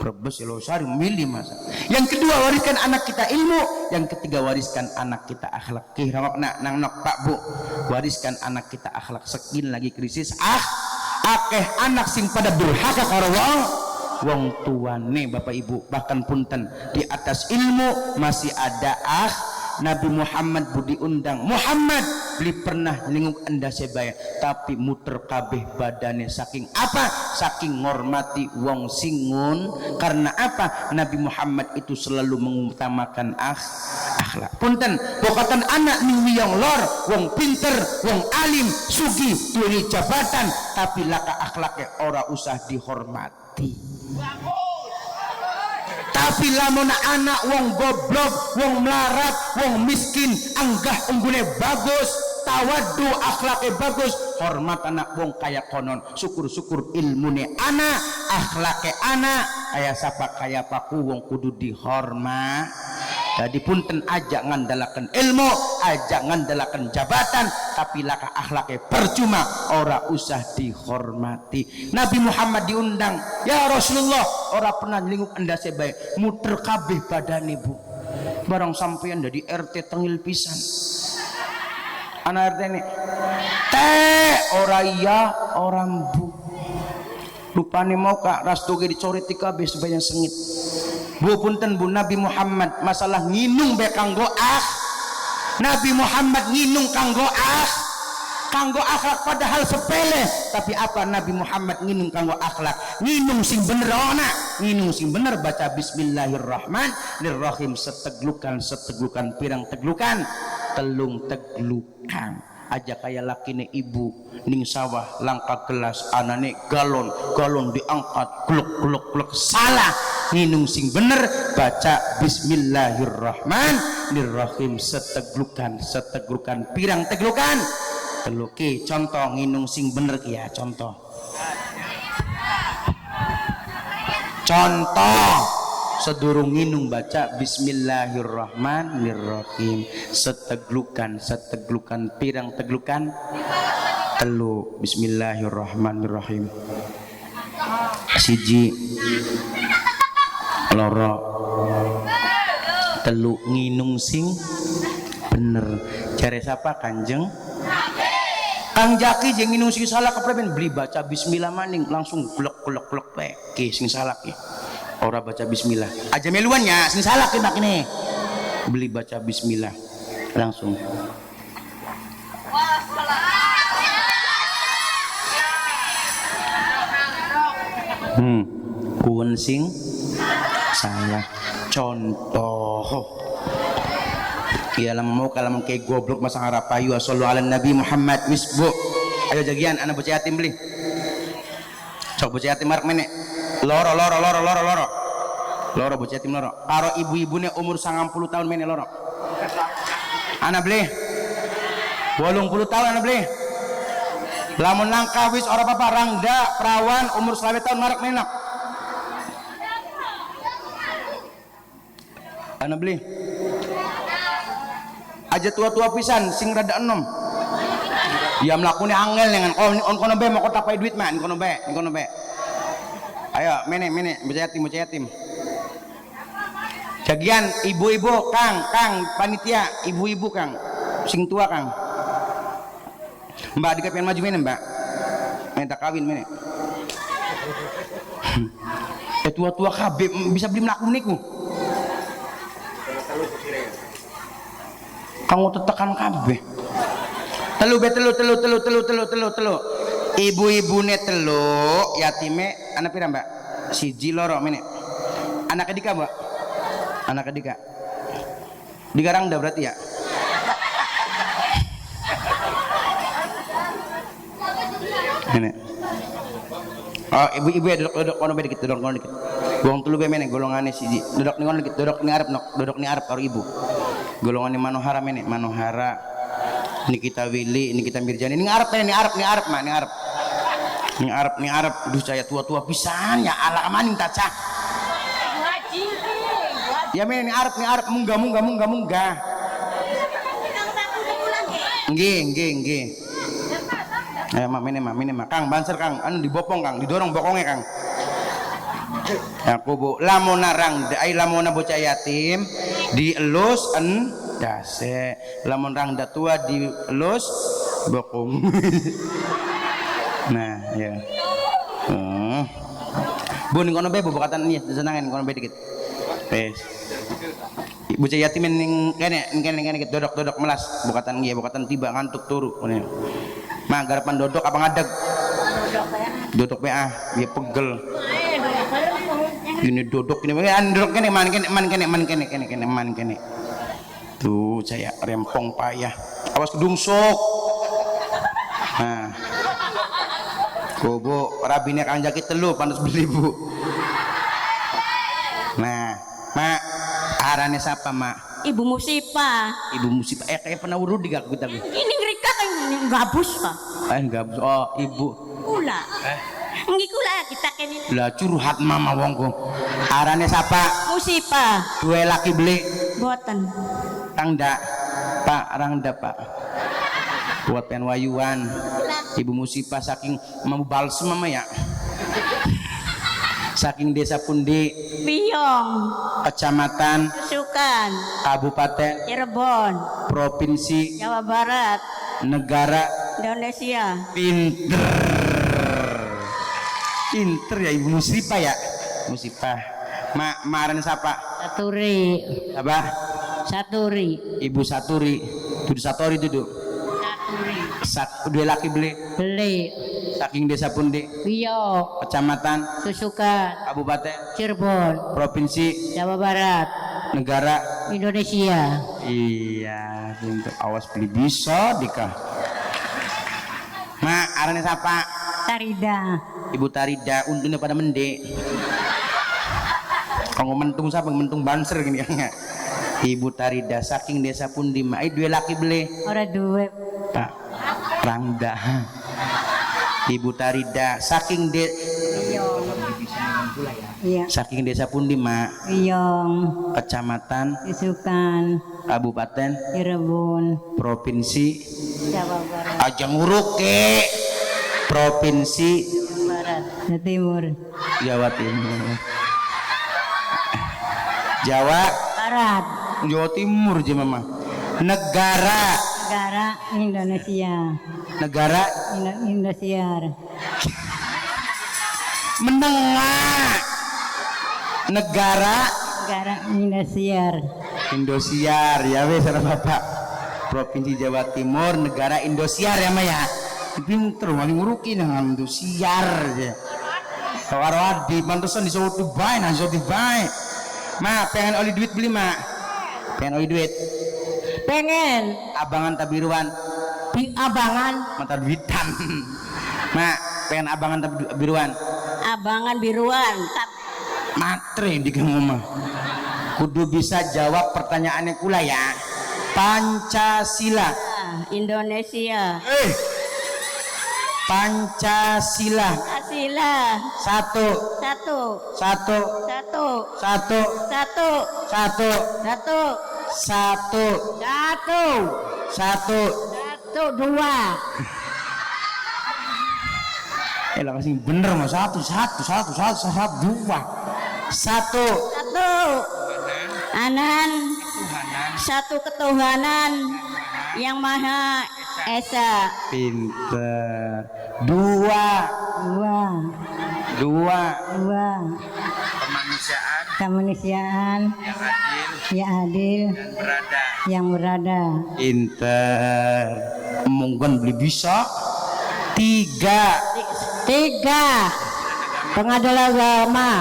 Brebes Losari milih masa. Yang kedua, wariskan anak kita ilmu. Yang ketiga, wariskan anak kita akhlak. Kirangok nang nok Pak Bu, wariskan anak kita akhlak. Sekin lagi krisis akeh anak sing pada durhaka karo wong tuane Bapak Ibu. Bahkan punten di atas ilmu masih ada Nabi Muhammad budi undang Muhammad beli pernah ninguk enda sebaya tapi muter kabeh badane saking apa? Saking ngormati wong singun. Karena apa? Nabi Muhammad itu selalu mengutamakan akhlak. Punten bokatan anak ning wiyong lor wong pinter wong alim sugi duwe jabatan tapi laka akhlaknya ora usah dihormati. Tapi lamun anak wong goblok, wong melarat, wong miskin, anggah unggune bagus, tawaddu akhlake bagus, hormat anak wong kaya konon, syukur-syukur ilmune anak, akhlake anak, kaya sapa kaya paku wong kudu dihormat. Jadi punten aja ngandalaken ilmu, aja ngandalaken jabatan, tapi laka akhlake percuma, ora usah dihormati. Nabi Muhammad diundang, ya Rasulullah, ora pernah lingkup anda sebaik, muter kabeh badane Bu. Barang sampeyan dari RT tengil pisan. Anak RT ini, ora iya, orang Bu. Lupane mau kak rastoge dicoreti kabeh sebanyak sengit. Bu punten Bu, Nabi Muhammad masalah nginung be kanggo Nabi Muhammad nginung kanggo akhlak padahal sepele, tapi apa Nabi Muhammad nginung kanggo akhlak, nginung sing bener ona, nginung sing bener baca bismillahirrahmanirrahim seteglukan pirang teglukan telung teglukan aja kaya lakine ibu ning sawah langka gelas anane galon diangkat gluk salah. Nginung sing bener baca bismillahirrahmanirrahim seteglukan pirang teglukan teluki. Contoh nginung sing bener ya, contoh sedurung nginung baca bismillahirrahmanirrahim seteglukan pirang teglukan telu. Bismillahirrahmanirrahim siji loro telu nginung sing bener. Jare siapa Kanjeng Kang Jaki jeung nginung sing salah kepreben beli baca bismillah maning langsung glok ki sing salah ki ora baca bismillah aja meluannya sing salah ki mak ini beli baca bismillah langsung kuwen sing salah. Contoh ya lama mau kalau kayak goblok masa ngarap ayu sallu ala Nabi Muhammad wis Bu ayo jagian anak bocah yatim beli sok bocah yatim marek menek loro bocah yatim loro karo ibu-ibune umur 90 tahun menek loro anak beli 80 tahun anak beli lamun langka wis ora apa-apa rangda perawan umur 20 tahun marek menek anak beli aja tua-tua pisan sing rada enom ya melakukan angel dengan on kono be mau tapai duit mah kono be ayo mene bocah yatim jagian ibu-ibu Kang panitia ibu-ibu Kang sing tua Kang Mbak dikapian maju mene Mbak minta kawin mene tua-tua kabeh bisa beli melakukan niku kamu tetekan kabeh telu ibu-ibune telu yatime anak pira Mbak siji loro mene anak kedika Mbak anak kedika digarang dah berarti ya mene oh ibu-ibu ya duduk kono dikit gong telu be mene golongane siji duduk ning dikit duduk ning arep karo ibu golongan Manohara mene Manohara ini kita Willy ini kita Mirjani ini arep duh saya tua-tua pisan ya ala maning taca ya mene ini arep munggah nggih ayo mah mene mah Kang banser Kang anu dibopong Kang didorong bokongnya Kang Aku bu lamun narang ai lamun bocah yatim dielus endase, lamun rangda tua dielus bokong. Nah, ya. Bu ning kono bae bobokatan ieu disenangan kono bae dikit. Wes. Bocah yatim ning kene dodok melas bokatan ieu bokatan tiba ngantuk turu ngene. Mah garapan dodok apa ngadeg? Dodok bae ah, ieu pegel. Ini dodok ini androk kene man kene. Tuh saya rempong payah. Awas kedungsuk. Nah. Bu, rabine kang jakit telu pantes beli, Bu. Nah, Mak, arane siapa, Mak? Ibu Musipah. Ibu Musipah. Kayak pernah urut di gak kita. Ini ngerika kan gabus Pak. Gabus. Oh, Ibu. Kula. Nggih kula kita kene. Lah curhat mama wongku. Arane siapa? Musipah. Dua laki beli. Boten. Rangda. Pak, Rangda, Pak. Buat pen wayuan. Ibu Musipah saking mau balsem mama ya. Saking desa Pundi, Biyong, kecamatan, Sukan, kabupaten, Cirebon, provinsi, Jawa Barat, negara, Indonesia. Pinter ya Ibu Musipah ya. Musipah. Maran siapa? Saturi. Apa? Saturi. Ibu Saturi. Dudu Satori duduk. Saturi. Dua laki beli. Beli. Saking desa Pundi, Biyong, kecamatan, Susukan, kabupaten, Cirebon, provinsi, Jawa Barat, negara, Indonesia. iya untuk awas beli bisa dikah. Arane siapa? Tarida. Ibu Tarida. Untungnya pada mende. Kalau mentung siapa? Mentung banser gini ya. Ibu Tarida saking desa Pundi, dua laki beli. Ora duwe. Pak Rangda. Ibu Tarida saking Iya. saking desa Pundi, Mak? Biyong, Kecamatan, Susukan, kabupaten, Cirebon, provinsi, Jawa Barat, aja nguruk ke provinsi Barat, Jawa Timur, Jawa Timur, Jawa Barat, Jawa Timur aja mama. Negara Indonesia, negara Indonesia, menengah, negara Indosiar, Indosiar ya wes ada bapak. Provinsi Jawa Timur, negara Indosiar ya Maya. Pinter maling ngurukin dengan Indosiar aja. Tawar di pantesan disuruh baik, nasuh baik. Ma pengen oli duit beli mak. Pengen oli duit. pengen Abangan tabiruan. abangan, Mata duitan. Mak pengen abangan tabiruan. abangan biruan, Matre di ngomong. Kudu bisa jawab pertanyaannya kula ya. Pancasila. Indonesia, Pancasila. Pancasila, Satu. satu, Satu. satu, Satu. satu, Satu. satu, Satu. satu, Satu. satu, dua, Lah kasih bener mah satu dua. Satu. satu, anan, satu ketuhanan yang maha esa, Pinter. Dua. dua, Dua. dua, kemanusiaan yang adil, yang berada, Pinter. Mungkin beli bisa. Tiga. tiga, pengadilan agama,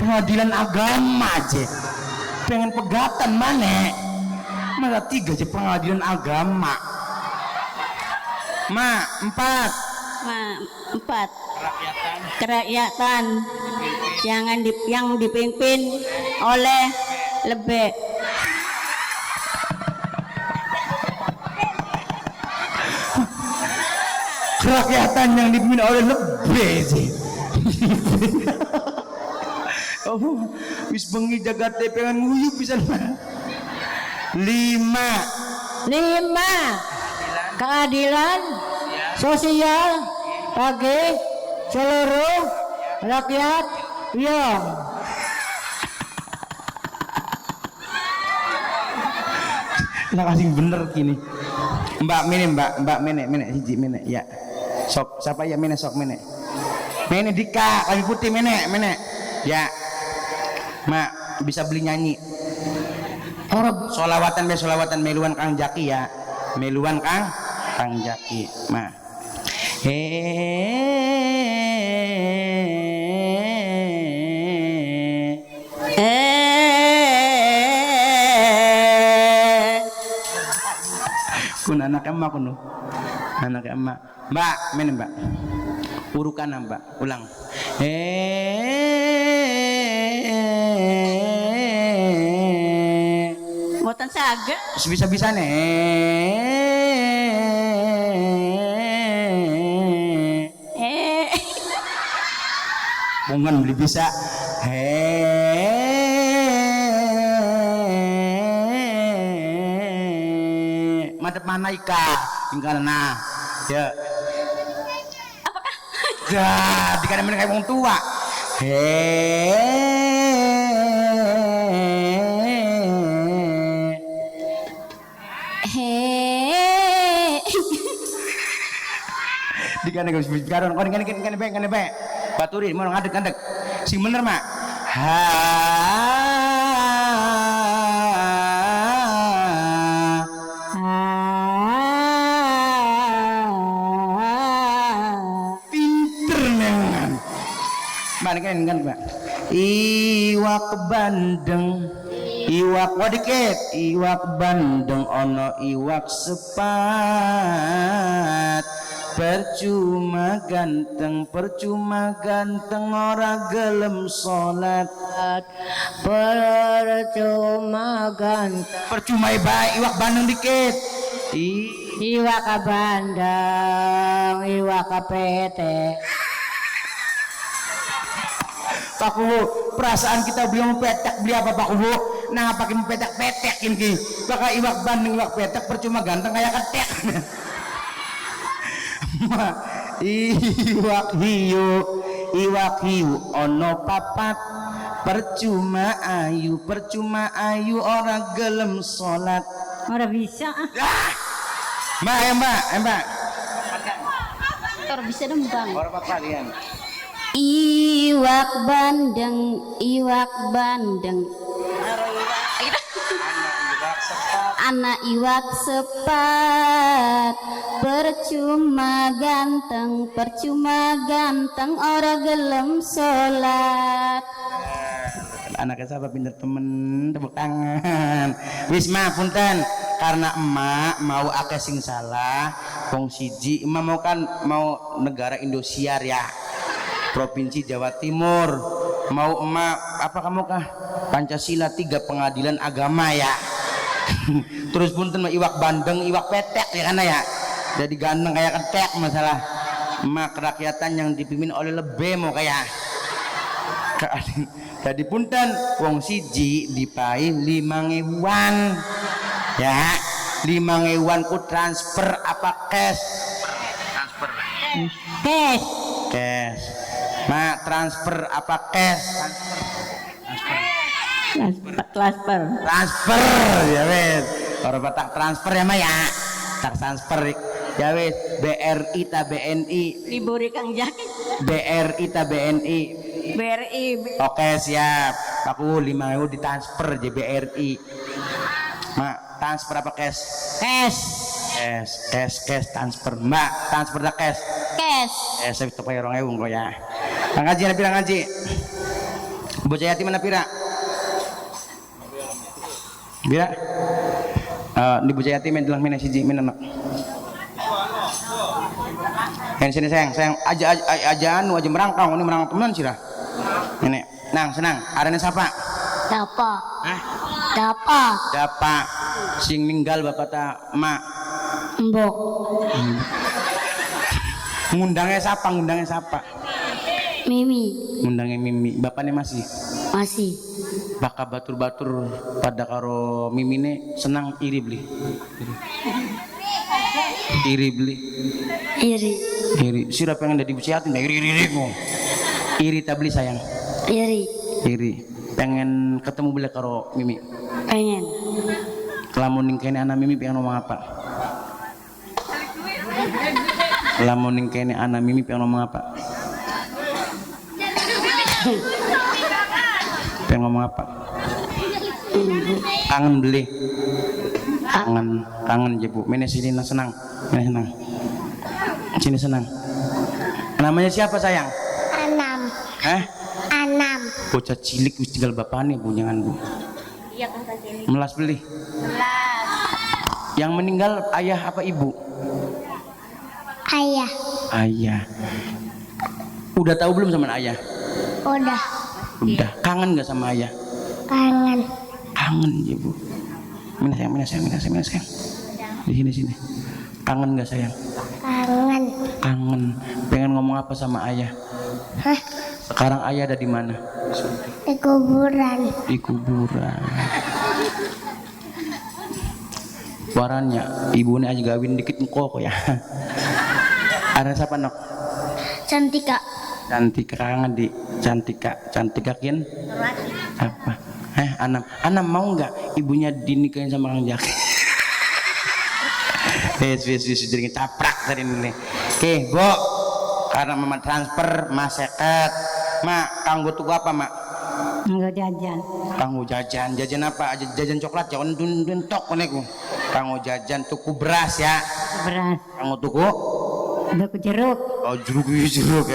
Pengadilan agama aja. Pengen pegatan mana? Malah tiga aja pengadilan agama. Empat. empat, kerakyatan yang dipimpin oleh lebek, Kerakyatan yang dipimpin oleh lebih sih. Oh, wis bengi jagat pengen nguyup bisa. Lima. keadilan sosial bagi seluruh rakyat yang nah kasih bener gini mbak mene hiji mene ya sok siapa ya mene sok mene Dika kami putih mene ya mak bisa beli nyanyi solawatan meluan Kang Jaki ya meluan Kang Jaki mak kun anak emak kuno anak emak mbak mene mbak urukan mbak ulang boten saged bisa bungan beli bisa madep mana ika tinggal nah ya apakah dah dikadang kayak wong tua dikadang geus bicaron kan be baturin mau ngadeg sing bener mak pinter nengan balikin kan Pak iwak bandeng iwak wadikit iwak bandeng ono iwak sepat percuma ganteng ora gelem salat percuma bae iwak bandeng dikit iwak bandeng iwak pete Pak Kubu perasaan kita beli petak beli apa Pak Kubu nah pakai petak ini pakai iwak bandeng iwak petak percuma ganteng kayak ketek iwak hiu ono papat percuma ayu orang gelem salat ora bisa mbak ora bisa dong bang ora apa kalian iwak bandeng anak iwak sepat percuma ganteng ora gelem salat anaknya siapa pinter temen tepuk tangan wisma punten karena emak mau akeh sing salah wong siji emak mau negara Indosiar ya provinsi Jawa Timur mau emak apa kamu kah Pancasila 3 pengadilan agama ya terus punten iwak bandeng iwak petek ya kan ya jadi ganteng kayak ketek masalah emak kerakyatan yang dipimpin oleh lebe mau kayak jadi punten wong siji dipai 5.000 ya 5.000 ku transfer apa cash mak transfer apa cash transfer ya wes orang batak transfer ya mah ya tak transfer ya wes BRI ta BNI libur Kang Jaki BRI ta BNI oke siap aku 5.000 ditransfer JBRI mak transfer apa cash transfer mbak transfer dah cash saya itu pakai 2.000 kok ya Kang Haji ada pirang Haji bocah yatim mana pira di bocah yatim yang bilang mina siji mina nak sini sayang aja merangkang ini merangkang teman sih lah ini nang senang arane siapa Dapa sing ninggal bapak kata emak mbok ngundangnya siapa ngundangnya Mimi bapaknya masih bakal batur-batur pada karo Mimine senang iri iri sirap pengen dari buciatin iri Iri tak beli sayang. Iri. Iri. Pengen ketemu beli karo Mimi. Pengen. Lamun kene anak Mimi pengen ngomong apa? Lamun kene anak Mimi pengen ngomong apa? Pengen ngomong apa? Kangen beli. Kangen ya Bu. Mene sini senang. Mene senang. Sini senang. Namanya siapa sayang? Anam. Hah? Anam. Bocah cilik wis tinggal bapaknya Bu, jangan Bu. Iya kan tadi. Melas beli. Melas. Yang meninggal ayah apa ibu? Ayah. Ayah. Udah tahu belum sama ayah? Udah. Udah. Kangen nggak sama ayah? Kangen. Kangen ya Bu. Mina sayang. Di sini. Kangen nggak sayang? Kangen. Kangen. Pengen ngomong apa sama ayah? Hah? Sekarang ayah ada di mana? Di kuburan. Di kuburan. Warannya ibunya aja gawin dikit engkau kok ya. Ada siapa nok? Cantika. Cantika kangen di Cantika kin? Apa? Anam mau nggak ibunya dinikahin sama Kang Jaki? Wis jadi caprak tadi ini. Oke, Bu. Karena mama transfer Mas seket. Mak, kanggo tuku apa, Mak? Enggak jajan. Kanggo jajan apa? Jajan coklat jangan tuntok koneku. Kanggo jajan tuku beras ya. Beras. Kanggo tuku Jeruk. oh jeruk.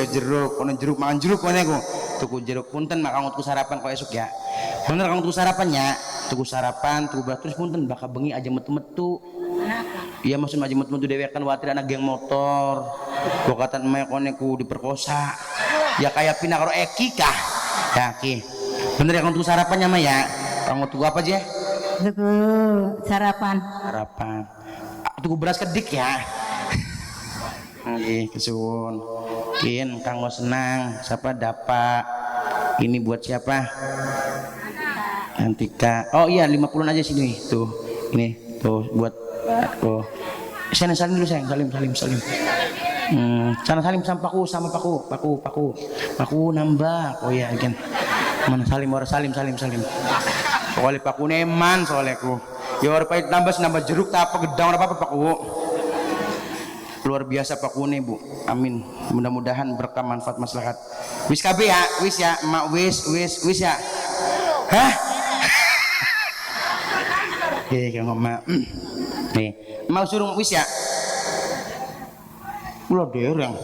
Kono jeruk makan jeruk koneku. Tuku jeruk punten mak kanggo tuku sarapan kok esuk ya. Bener kanggo tuku sarapannya. Tuku sarapan, tuku beras terus punten bakal bengi aja metu-metu. Iya maksud aja metu-metu dewek kan watir anak geng motor. Bokatan emak koneku diperkosa. Ya kayak pindah karo Eki kah? Ya Ki. Bener ya kanggo tuku sarapannya mah ya. Kanggo tuku apa aja? Tuku sarapan. Tuku beras kedik ya. Nggih, kesuwun. Kin kanggo senang, siapa dapat. Ini buat siapa? Cantika. Oh iya 50 aja sini tuh. Ini tuh buat aku. Sana salim dulu sayang, salim. Sana salim sama paku nambah. Oh iya kan. Mana salim orang salim. Soalnya paku neman soalnya ku. Ya orang pahit nambah jeruk tak apa gedang apa paku. Luar biasa pakune Bu. Amin. Mudah-mudahan berkah manfaat maslahat. Wis kabeh ya, emak wis ya. Hah? Kang emak. Nih, mau suruh wis ya. Kula dereng.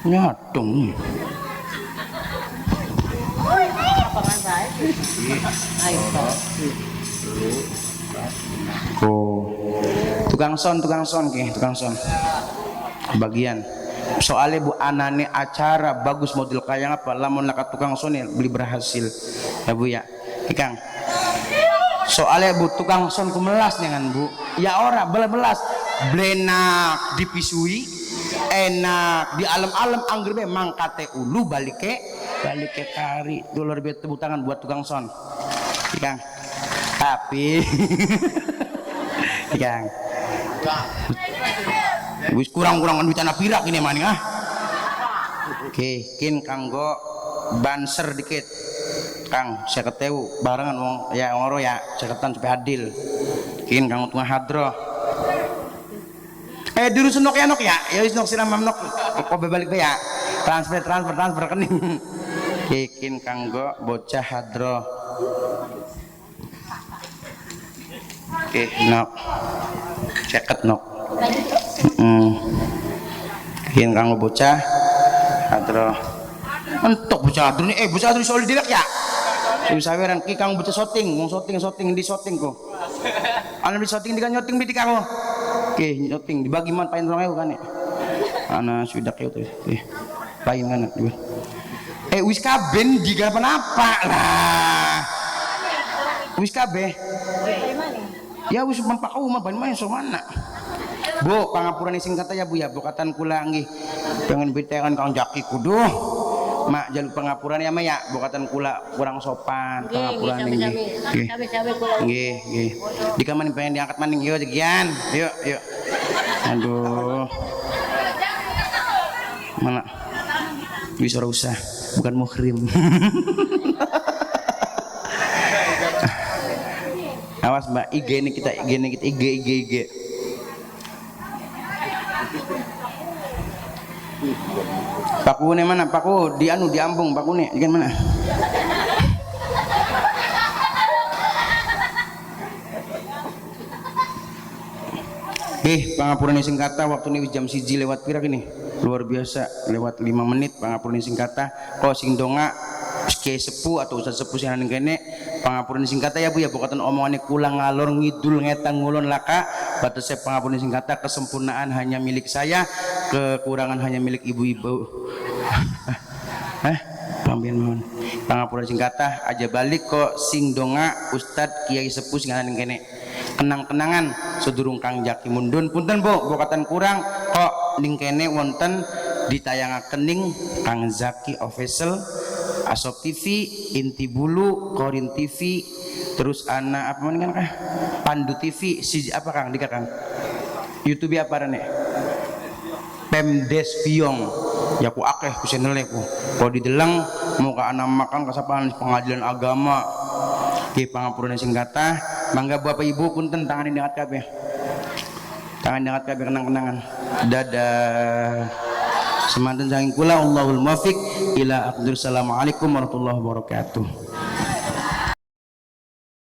Nyadong. Tukang son bagian soalnya Bu anane acara bagus model kayak apa lamun lakat tukang son beli berhasil ya Bu ya Kang soalnya Bu tukang son kumelas dengan Bu ya ora belas blenak dipisui enak di alam-alam angger be mangkate ulu balik ke kari dulur be tepuk tangan buat tukang son Kang tapi Kang wis kurang-kurangan duit anak pirak ini maning Oke, kin kanggo banser dikit Kang saya keteu barengan wong ya ngoro ya ceketan supaya adil kin kanggo tengah hadroh dulu senok ya wis nok siram nok kok balik be ya transfer rekening kin kanggo bocah hadroh nok ceket nok kin kanggo bocah hadroh entok bocah hadroh nih bocah hadroh solid dewek ya saweran ki kang bocah syuting di syuting kok ana di syuting di kan nyoting di kanggo oke nyoting dibagi man pain 2000 kan ya ana sudah keu tuh pain kan wis kabeh digapan apa lah wis kabeh ya wis mempakau mah ban main so mana Bu pangapuran singkat aja Bu ya bokatan kula nggih pengen bitekan Kang Jaki kudu mak jaluk pangapuran ya mah ya bokatan kula kurang sopan pangapuran nggih di kamar pengen diangkat maning yuk sekian yuk aduh mana Bisa usah, bukan muhrim. Awas Mbak, IG ini kita IG. Pakune mana? Paku di Ambung, pakune di mana? Pangapurane sing kata waktu ini jam 1 lewat pira gini. Luar biasa, lewat 5 menit pangapurane sing kata. Kok sing donga Kiai sepuh atau ustaz sepuh sing nang kene pangapurane sing kata ya Bu ya, bukan omongane kulang ngalor ngidul ngetang ngulon laka. Batas saya pangapurane sing kata, kesempurnaan hanya milik saya, kekurangan hanya milik ibu-ibu. Pambian mohon. Pangapurane sing kata aja balik kok sing donga ustaz kiai sepuh sing nang kene. Kenang-kenangan sedurung Kang Jaki mundun punten Bu, bokatan kurang kok ning kene wonten ditayangaken ning Kang Zaki official, Asop TV, Inti Bulu, Korin TV, terus ana apa kan kah? Pandu TV, si apa Kang di Kang? YouTube apa rene? Pemdes Piong. Ya ku akeh ku channel ku. Kalau didelang mau ka ana makan kasapaan pengadilan agama. Ki pangapurane sing kathah, mangga Bapak Ibu punten tangan diangkat kabeh. Tangan diangkat kabeh kenang-kenangan. Dadah. Semanten saking kula Allahul muwaffiq ila aqdir. Assalamualaikum warahmatullahi wabarakatuh.